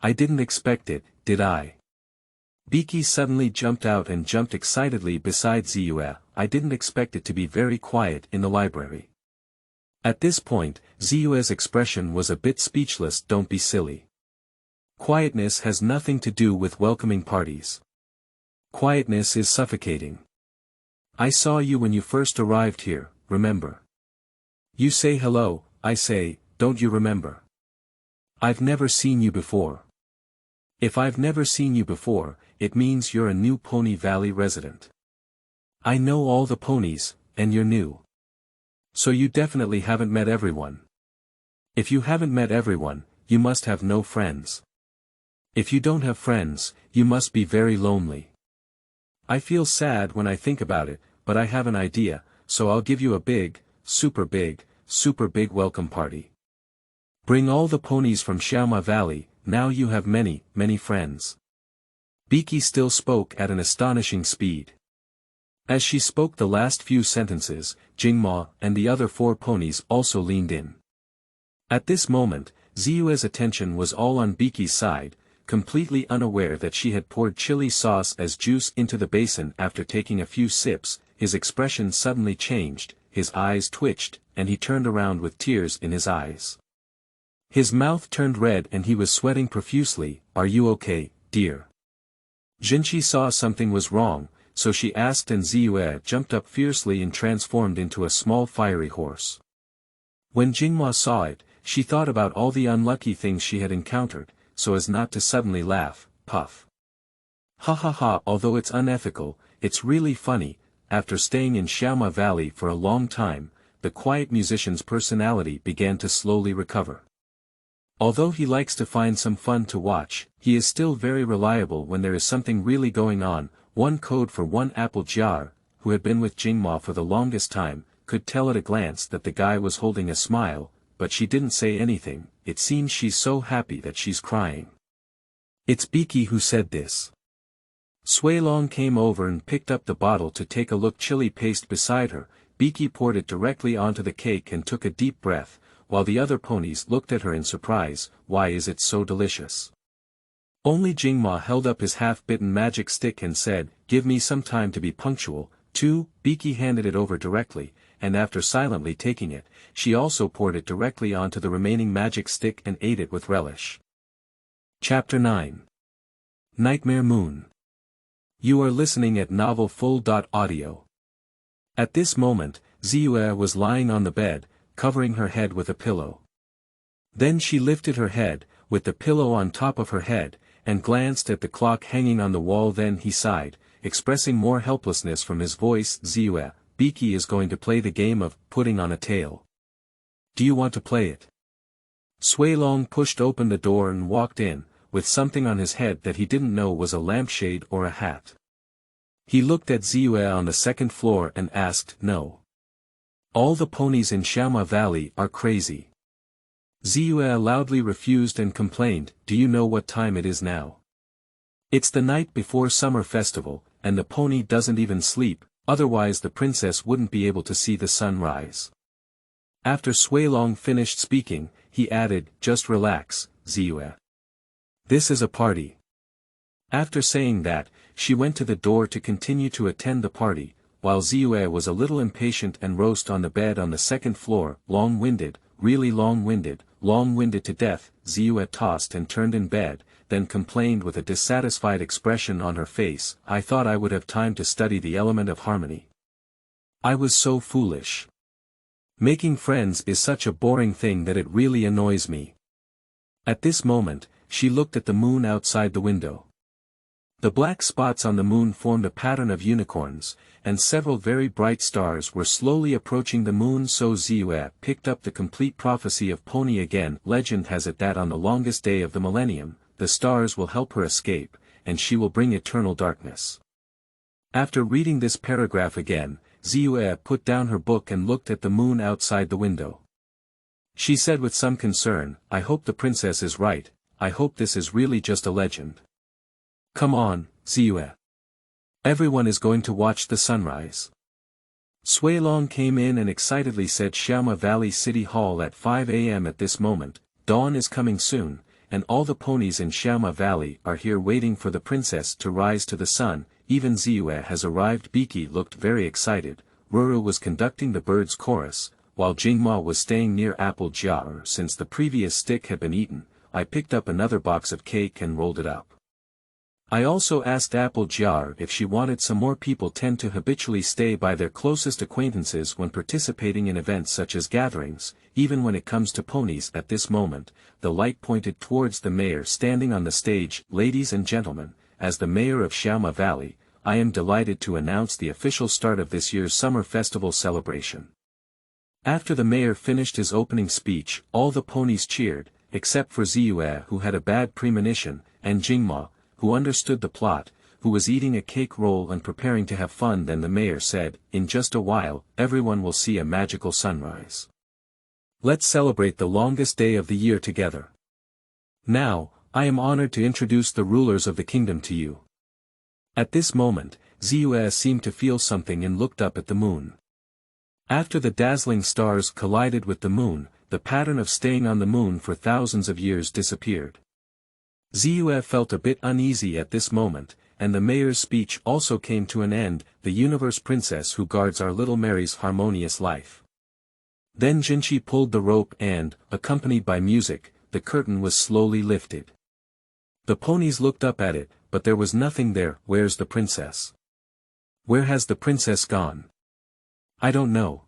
I didn't expect it, did I?" Biki suddenly jumped out and jumped excitedly beside Ziyue. "I didn't expect it to be very quiet in the library." At this point, Ziyue's expression was a bit speechless. "Don't be silly. Quietness has nothing to do with welcoming parties. Quietness is suffocating. I saw you when you first arrived here, remember? You say hello, I say, don't you remember? I've never seen you before. If I've never seen you before, it means you're a new Pony Valley resident. I know all the ponies, and you're new. So you definitely haven't met everyone. If you haven't met everyone, you must have no friends. If you don't have friends, you must be very lonely. I feel sad when I think about it, but I have an idea, so I'll give you a big, super big welcome party. Bring all the ponies from Xiaoma Valley, now you have many, many friends." Biki still spoke at an astonishing speed. As she spoke the last few sentences, Jingma and the other 4 ponies also leaned in. At this moment, Ziyue's attention was all on Biki's side, completely unaware that she had poured chili sauce as juice into the basin. After taking a few sips, his expression suddenly changed, his eyes twitched, and he turned around with tears in his eyes. His mouth turned red and he was sweating profusely. "Are you okay, dear?" Jinchi saw something was wrong, so she asked, and Ziyue jumped up fiercely and transformed into a small fiery horse. When Jingma saw it, she thought about all the unlucky things she had encountered, so as not to suddenly laugh. Puff. "Ha ha ha, although it's unethical, it's really funny." After staying in Xiaoma Valley for a long time, the quiet musician's personality began to slowly recover. Although he likes to find some fun to watch, he is still very reliable when there is something really going on. One code for one Apple Jar, who had been with Jingma for the longest time, could tell at a glance that the guy was holding a smile, but she didn't say anything. It seems she's so happy that she's crying. It's Beaky who said this. Suilong came over and picked up the bottle to take a look. Chili paste beside her. Beaky poured it directly onto the cake and took a deep breath, while the other ponies looked at her in surprise. Why is it so delicious? Only Jingma held up his half-bitten magic stick and said, give me some time to be punctual. 2. Beaky handed it over directly, and after silently taking it, she also poured it directly onto the remaining magic stick and ate it with relish. Chapter 9. Nightmare Moon. You are listening at Novel Full.audio. At this moment, Ziyue was lying on the bed, covering her head with a pillow. Then she lifted her head, with the pillow on top of her head, and glanced at the clock hanging on the wall. Then he sighed, expressing more helplessness from his voice. Ziyue, Beaky is going to play the game of putting on a tail. Do you want to play it? Suilong pushed open the door and walked in, with something on his head that he didn't know was a lampshade or a hat. He looked at Ziyue on the second floor and asked, no. All the ponies in Xiaoma Valley are crazy. Ziyue loudly refused and complained, do you know what time it is now? It's the night before summer festival, and the pony doesn't even sleep, otherwise the princess wouldn't be able to see the sun rise. After Suilong finished speaking, he added, just relax, Ziyue. This is a party. After saying that, she went to the door to continue to attend the party, while Ziyue was a little impatient and roast on the bed on the second floor. Long-winded, really long-winded to death. Ziyue tossed and turned in bed, then complained with a dissatisfied expression on her face, I thought I would have time to study the element of harmony. I was so foolish. Making friends is such a boring thing that it really annoys me. At this moment, she looked at the moon outside the window. The black spots on the moon formed a pattern of unicorns, and several very bright stars were slowly approaching the moon. So Ziyue picked up the complete prophecy of Pony again. Legend has it that on the longest day of the millennium, the stars will help her escape, and she will bring eternal darkness. After reading this paragraph again, Ziyue put down her book and looked at the moon outside the window. She said with some concern, I hope the princess is right, I hope this is really just a legend. Come on, Ziyue. Everyone is going to watch the sunrise. Suilong came in and excitedly said Xiaoma Valley City Hall at 5 a.m. At this moment, dawn is coming soon, and all the ponies in Xiaoma Valley are here waiting for the princess to rise to the sun. Even Ziyue has arrived. Beaky looked very excited. Ruru was conducting the birds' chorus, while Jingma was staying near Apple Jar. Since the previous stick had been eaten, I picked up another box of cake and rolled it up. I also asked Apple Jar if she wanted some more. People tend to habitually stay by their closest acquaintances when participating in events such as gatherings, even when it comes to ponies. At this moment, the light pointed towards the mayor standing on the stage. Ladies and gentlemen, as the mayor of Xiaoma Valley, I am delighted to announce the official start of this year's summer festival celebration. After the mayor finished his opening speech, all the ponies cheered, except for Ziyue, who had a bad premonition, and Jingma, who understood the plot, who was eating a cake roll and preparing to have fun. Then the mayor said, in just a while, everyone will see a magical sunrise. Let's celebrate the longest day of the year together. Now, I am honored to introduce the rulers of the kingdom to you. At this moment, Ziyue seemed to feel something and looked up at the moon. After the dazzling stars collided with the moon, the pattern of staying on the moon for thousands of years disappeared. Ziyue felt a bit uneasy at this moment, and the mayor's speech also came to an end. The universe princess who guards our little Mary's harmonious life. Then Jinchi pulled the rope and, accompanied by music, the curtain was slowly lifted. The ponies looked up at it, but there was nothing there. Where's the princess? Where has the princess gone? I don't know.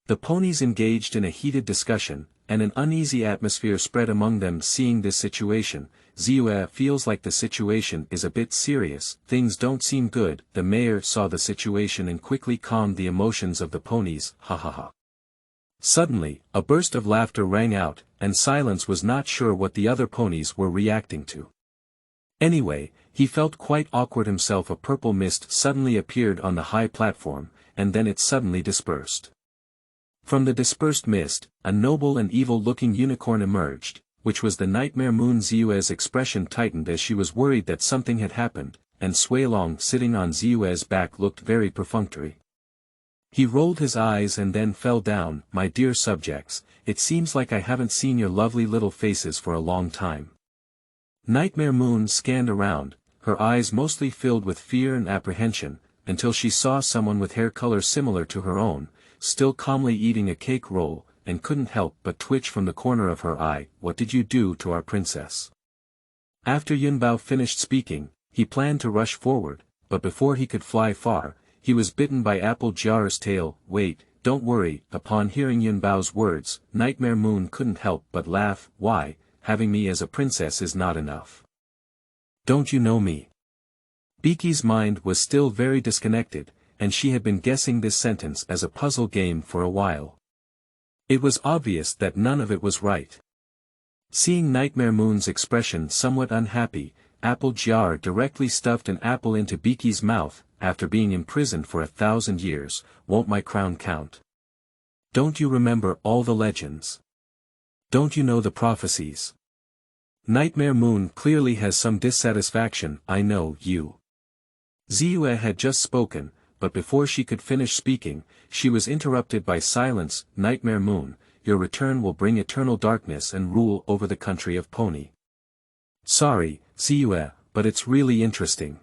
The ponies engaged in a heated discussion, and an uneasy atmosphere spread among them. Seeing this situation, Ziyue feels like the situation is a bit serious. Things don't seem good. The mayor saw the situation and quickly calmed the emotions of the ponies. Ha ha ha. Suddenly, a burst of laughter rang out, and Silence was not sure what the other ponies were reacting to. Anyway, he felt quite awkward himself. A purple mist suddenly appeared on the high platform, and then it suddenly dispersed. From the dispersed mist, a noble and evil-looking unicorn emerged. which was the Nightmare Moon. Ziyue's expression tightened as she was worried that something had happened, and Suilong sitting on Ziyue's back looked very perfunctory. He rolled his eyes and then fell down. My dear subjects, it seems like I haven't seen your lovely little faces for a long time. Nightmare Moon scanned around, her eyes mostly filled with fear and apprehension, until she saw someone with hair color similar to her own, still calmly eating a cake roll, and couldn't help but twitch from the corner of her eye. What did you do to our princess? After Yunbao finished speaking, he planned to rush forward, but before he could fly far, he was bitten by Apple Jar's tail. Wait, don't worry. Upon hearing Yunbao's words, Nightmare Moon couldn't help but laugh. Why, having me as a princess is not enough. Don't you know me? Biki's mind was still very disconnected, and she had been guessing this sentence as a puzzle game for a while. It was obvious that none of it was right. Seeing Nightmare Moon's expression somewhat unhappy, Apple Jar directly stuffed an apple into Biki's mouth. After being imprisoned for 1,000 years, won't my crown count? Don't you remember all the legends? Don't you know the prophecies? Nightmare Moon clearly has some dissatisfaction. I know you. Ziyue had just spoken, but before she could finish speaking, she was interrupted by silence. Nightmare Moon, your return will bring eternal darkness and rule over the country of Pony. Sorry, Ziyue, but it's really interesting.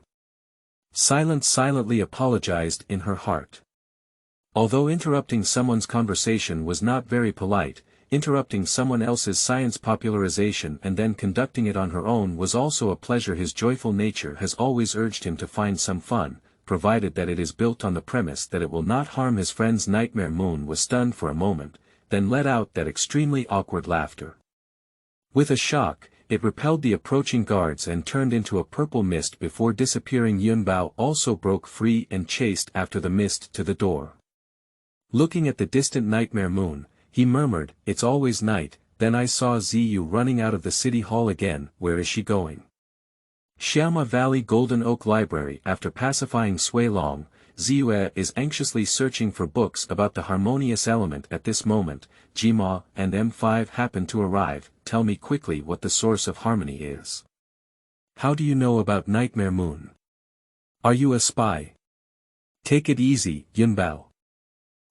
Silence silently apologized in her heart. Although interrupting someone's conversation was not very polite, interrupting someone else's science popularization and then conducting it on her own was also a pleasure. His joyful nature has always urged him to find some fun, provided that it is built on the premise that it will not harm his friends. Nightmare Moon was stunned for a moment, then let out that extremely awkward laughter. With a shock, it repelled the approaching guards and turned into a purple mist before disappearing. Yunbao also broke free and chased after the mist to the door. Looking at the distant Nightmare Moon, he murmured, "It's always night." Then I saw Ziyu running out of the city hall again. Where is she going? Xiaoma Valley Golden Oak Library. After pacifying Suilong, Ziyue is anxiously searching for books about the harmonious element at this moment. Jima and M5 happen to arrive. Tell me quickly what the source of harmony is. How do you know about Nightmare Moon? Are you a spy? Take it easy, Yunbao.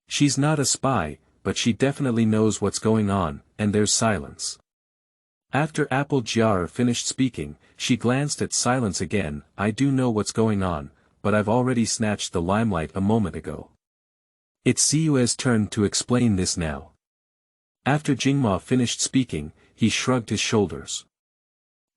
She's not a spy, but she definitely knows what's going on, and there's silence. After Apple Jar finished speaking, she glanced at Silence again. I do know what's going on, but I've already snatched the limelight a moment ago. It's Ziyue's turn to explain this now. After Jingma finished speaking, he shrugged his shoulders.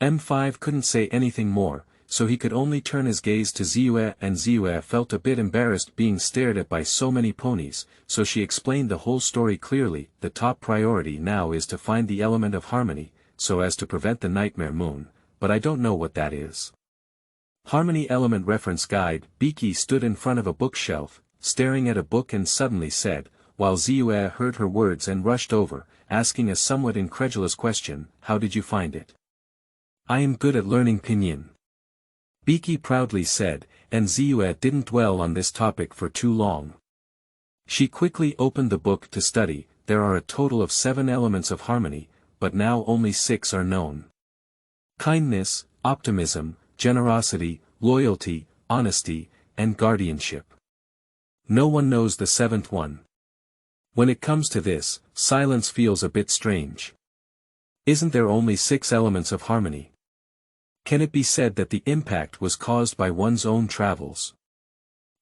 M5 couldn't say anything more, so he could only turn his gaze to Ziyue, and Ziyue felt a bit embarrassed being stared at by so many ponies, so she explained the whole story clearly. The top priority now is to find the element of harmony, so as to prevent the Nightmare Moon, but I don't know what that is. Harmony Element Reference Guide. Biki stood in front of a bookshelf, staring at a book and suddenly said, while Ziyue heard her words and rushed over, asking a somewhat incredulous question, how did you find it? I am good at learning pinyin. Biki proudly said, and Ziyue didn't dwell on this topic for too long. She quickly opened the book to study. There are a total of 7 elements of harmony, but now only 6 are known. Kindness, optimism, generosity, loyalty, honesty, and guardianship. No one knows the 7th one. When it comes to this, Silence feels a bit strange. Isn't there only 6 elements of harmony? Can it be said that the impact was caused by one's own travels?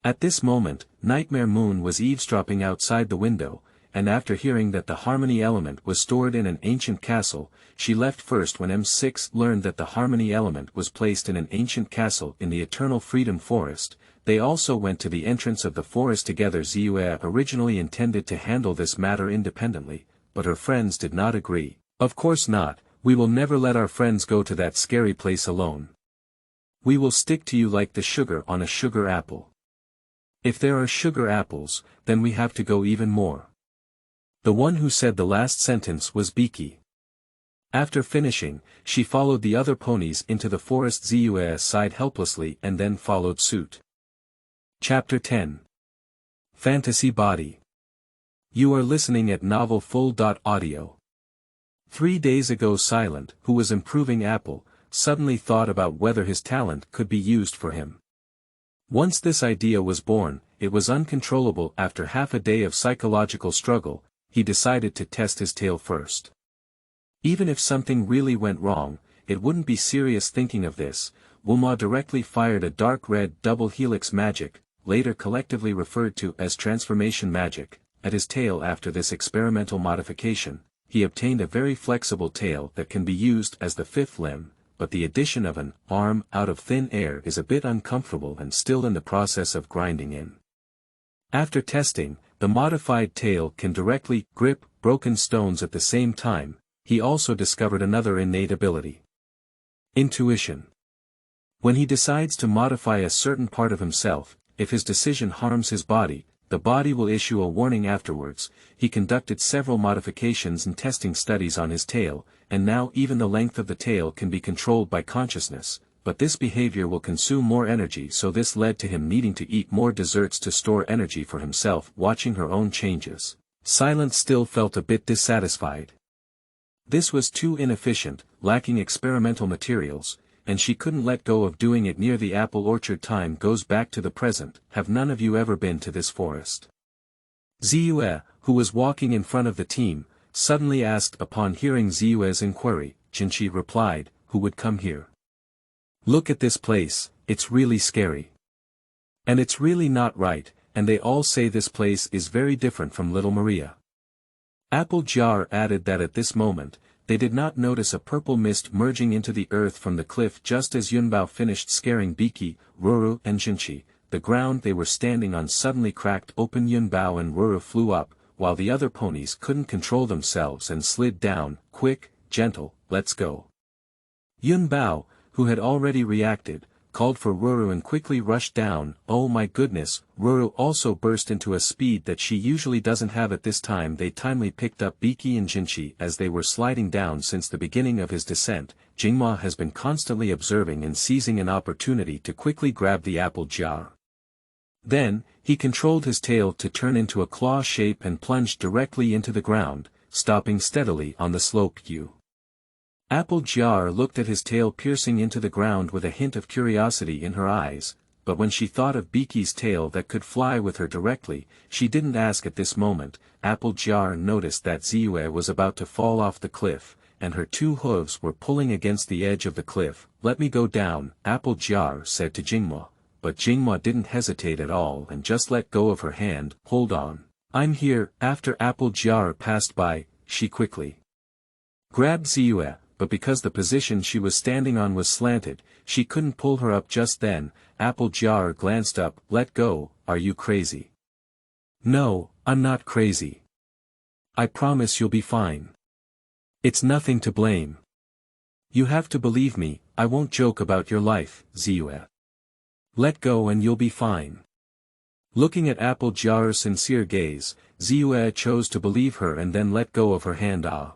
At this moment, Nightmare Moon was eavesdropping outside the window, and after hearing that the harmony element was stored in an ancient castle, she left first. When M6 learned that the harmony element was placed in an ancient castle in the Eternal Freedom Forest, they also went to the entrance of the forest together. Ziyue originally intended to handle this matter independently, but her friends did not agree. Of course not, we will never let our friends go to that scary place alone. We will stick to you like the sugar on a sugar apple. If there are sugar apples, then we have to go even more. The one who said the last sentence was Biki. After finishing, she followed the other ponies into the forest. Ziyue sighed helplessly and then followed suit. Chapter 10. Fantasy Body. You are listening at novelfull.audio. 3 days ago Silent, who was improving Apple, suddenly thought about whether his talent could be used for him. Once this idea was born, it was uncontrollable. After half a day of psychological struggle, he decided to test his tail first. Even if something really went wrong, it wouldn't be serious thinking of this. Xiaoma directly fired a dark red double helix magic, later collectively referred to as transformation magic, at his tail. After this experimental modification, he obtained a very flexible tail that can be used as the fifth limb, but the addition of an arm out of thin air is a bit uncomfortable and still in the process of grinding in. After testing, the modified tail can directly grip broken stones at the same time. He also discovered another innate ability. Intuition. When he decides to modify a certain part of himself, if his decision harms his body, the body will issue a warning afterwards. He conducted several modifications and testing studies on his tail, and now even the length of the tail can be controlled by consciousness, but this behavior will consume more energy, so this led to him needing to eat more desserts to store energy for himself. Watching her own changes, Silent still felt a bit dissatisfied. This was too inefficient, lacking experimental materials, and she couldn't let go of doing it. Near the apple orchard. Time goes back to the present. Have none of you ever been to this forest? Ziyue, who was walking in front of the team, suddenly asked. Upon hearing Ziyue's inquiry, Jinchi replied, "Who would come here? Look at this place, it's really scary. And it's really not right, and they all say this place is very different from Little Maria." Apple+Jar added that at this moment, they did not notice a purple mist merging into the earth from the cliff just as Yunbao finished scaring Biki, Ruru and Jinchi. The ground they were standing on suddenly cracked open. Yunbao and Ruru flew up, while the other ponies couldn't control themselves and slid down. "Quick, gentle, let's go." Yunbao, who had already reacted, called for Ruru and quickly rushed down. Oh my goodness, Ruru also burst into a speed that she usually doesn't have at this time. They timely picked up Biki and Jinchi as they were sliding down. Since the beginning of his descent, Jingma has been constantly observing and seizing an opportunity to quickly grab the apple jar. Then, he controlled his tail to turn into a claw shape and plunged directly into the ground, stopping steadily on the slope. Apple+Jar looked at his tail piercing into the ground with a hint of curiosity in her eyes, but when she thought of Biki's tail that could fly with her directly, she didn't ask. At this moment, Apple+Jar noticed that Ziyue was about to fall off the cliff, and her two hooves were pulling against the edge of the cliff. "Let me go down," Apple+Jar said to Jingma, but Jingma didn't hesitate at all and just let go of her hand. "Hold on. I'm here." After Apple+Jar passed by, she quickly grabbed Ziyue, but because the position she was standing on was slanted, she couldn't pull her up just then. Apple+Jar glanced up. "Let go, are you crazy?" "No, I'm not crazy. I promise you'll be fine. It's nothing to blame. You have to believe me, I won't joke about your life, Ziyue. Let go and you'll be fine." Looking at Apple+Jar's sincere gaze, Ziyue chose to believe her and then let go of her hand. "Ah!"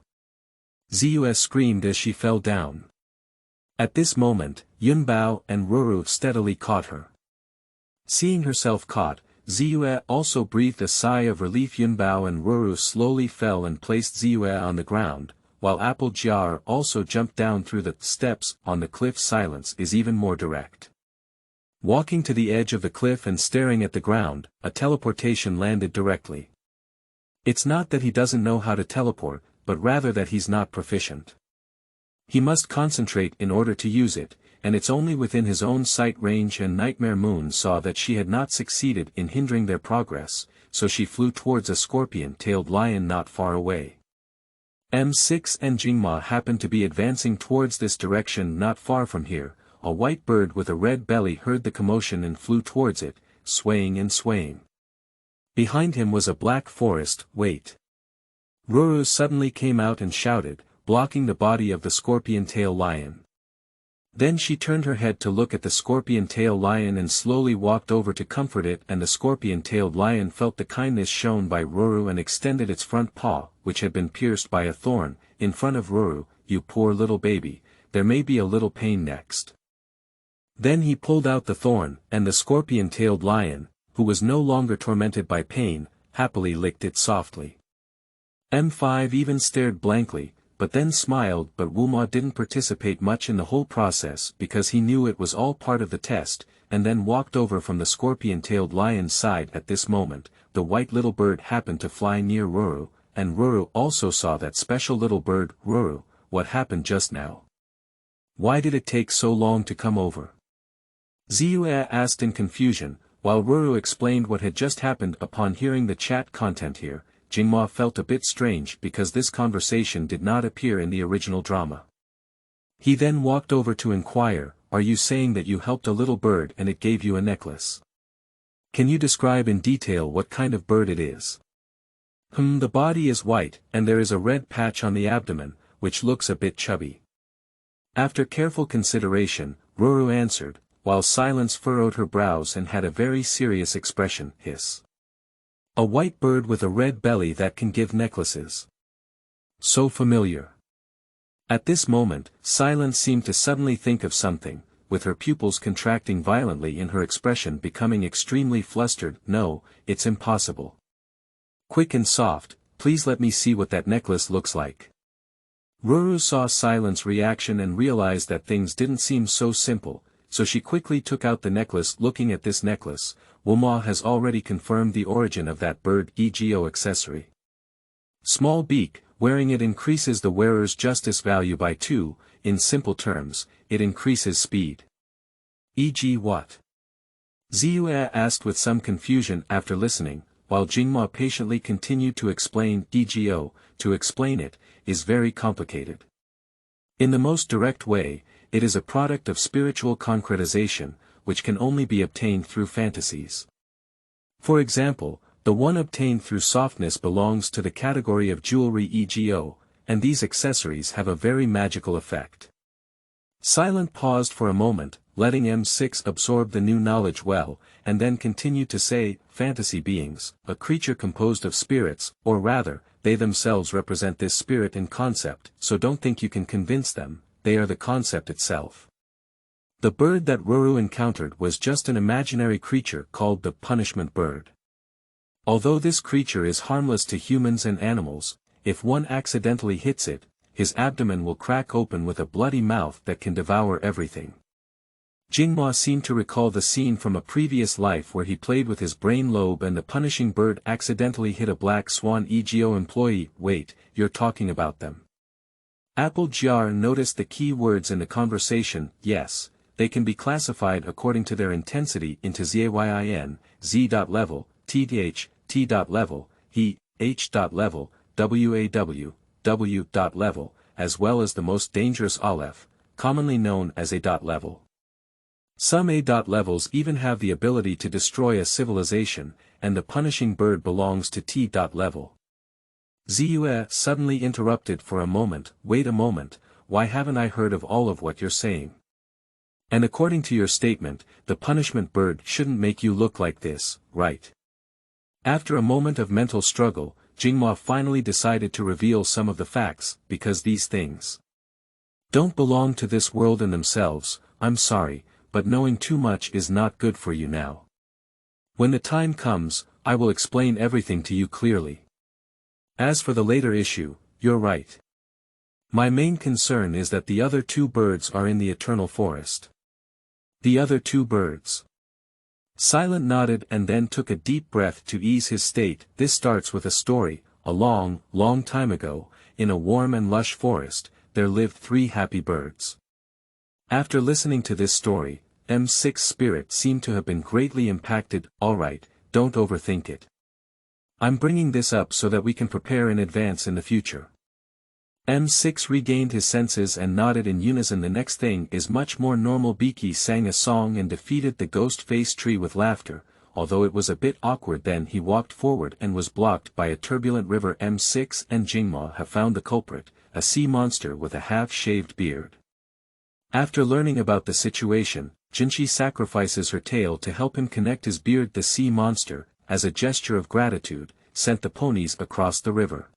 Ziyue screamed as she fell down. At this moment, Yunbao and Ruru steadily caught her. Seeing herself caught, Ziyue also breathed a sigh of relief. Yunbao and Ruru slowly fell and placed Ziyue on the ground, while Apple+Jar also jumped down through the steps on the cliff. Silence is even more direct. Walking to the edge of the cliff and staring at the ground, a teleportation landed directly. It's not that he doesn't know how to teleport, but rather that he's not proficient. He must concentrate in order to use it, and it's only within his own sight range. And Nightmare Moon saw that she had not succeeded in hindering their progress, so she flew towards a scorpion-tailed lion not far away. M6 and Jingma happened to be advancing towards this direction. Not far from here, a white bird with a red belly heard the commotion and flew towards it, swaying and swaying. Behind him was a black forest. "Wait." Ruru suddenly came out and shouted, blocking the body of the scorpion-tail lion. Then she turned her head to look at the scorpion-tail lion and slowly walked over to comfort it, and the scorpion-tailed lion felt the kindness shown by Ruru and extended its front paw, which had been pierced by a thorn, in front of Ruru. "You poor little baby, there may be a little pain next." Then he pulled out the thorn, and the scorpion-tailed lion, who was no longer tormented by pain, happily licked it softly. M5 even stared blankly, but then smiled. But Wuma didn't participate much in the whole process because he knew it was all part of the test, and then walked over from the scorpion-tailed lion's side. At this moment, the white little bird happened to fly near Ruru, and Ruru also saw that special little bird. Ruru, what happened just now? Why did it take so long to come over? Ziyue asked in confusion, while Ruru explained what had just happened. Upon hearing the chat content here, Jinghua felt a bit strange because this conversation did not appear in the original drama. He then walked over to inquire, "Are you saying that you helped a little bird and it gave you a necklace? Can you describe in detail what kind of bird it is?" The body is white, and there is a red patch on the abdomen, which looks a bit chubby." After careful consideration, Ruru answered, while silence furrowed her brows and had a very serious expression. "Hiss. A white bird with a red belly that can give necklaces. So familiar." At this moment, Silence seemed to suddenly think of something, with her pupils contracting violently and her expression becoming extremely flustered. "No, it's impossible. Quick and soft, please let me see what that necklace looks like." Ruru saw Silence's reaction and realized that things didn't seem so simple, so she quickly took out the necklace. Looking at this necklace, Wuma has already confirmed the origin of that bird ego accessory. Small beak, wearing it increases the wearer's justice value by 2, in simple terms, it increases speed. E.g. what? Ziyue asked with some confusion after listening, while Jinghua patiently continued to explain. Ego, to explain it, is very complicated. In the most direct way, it is a product of spiritual concretization, which can only be obtained through fantasies. For example, the one obtained through softness belongs to the category of jewelry ego, and these accessories have a very magical effect. Silent paused for a moment, letting M6 absorb the new knowledge well, and then continued to say, "Fantasy beings, a creature composed of spirits, or rather, they themselves represent this spirit in concept, so don't think you can convince them, they are the concept itself." The bird that Ruru encountered was just an imaginary creature called the punishment bird. Although this creature is harmless to humans and animals, if one accidentally hits it, his abdomen will crack open with a bloody mouth that can devour everything. Jinghua seemed to recall the scene from a previous life where he played with his brain lobe and the punishing bird accidentally hit a black swan ego employee. "Wait, you're talking about them?" Apple Jar noticed the key words in the conversation. "Yes, they can be classified according to their intensity into ZAYIN, Z.level, TDH, T.level, He, H.level, WAW, W.level, as well as the most dangerous Aleph, commonly known as A.level. Some A.levels even have the ability to destroy a civilization, and the punishing bird belongs to T.level. Ziyue suddenly interrupted for a moment. "Wait a moment, why haven't I heard of all of what you're saying? And according to your statement, the punishment bird shouldn't make you look like this, right?" After a moment of mental struggle, Jinghua finally decided to reveal some of the facts, because these things don't belong to this world in themselves. "I'm sorry, but knowing too much is not good for you now. When the time comes, I will explain everything to you clearly. As for the later issue, you're right. My main concern is that the other two birds are in the eternal forest." "The other two birds?" Silent nodded and then took a deep breath to ease his state. "This starts with a story. A long, long time ago, in a warm and lush forest, there lived 3 happy birds." After listening to this story, M6's spirit seemed to have been greatly impacted. "Alright, don't overthink it. I'm bringing this up so that we can prepare in advance in the future." M6 regained his senses and nodded in unison. "The next thing is much more normal." Beaky sang a song and defeated the ghost-faced tree with laughter, although it was a bit awkward. Then he walked forward and was blocked by a turbulent river. M6 and Jinghua have found the culprit, a sea monster with a half-shaved beard. After learning about the situation, Jinchi sacrifices her tail to help him connect his beard. The sea monster, as a gesture of gratitude, sent the ponies across the river.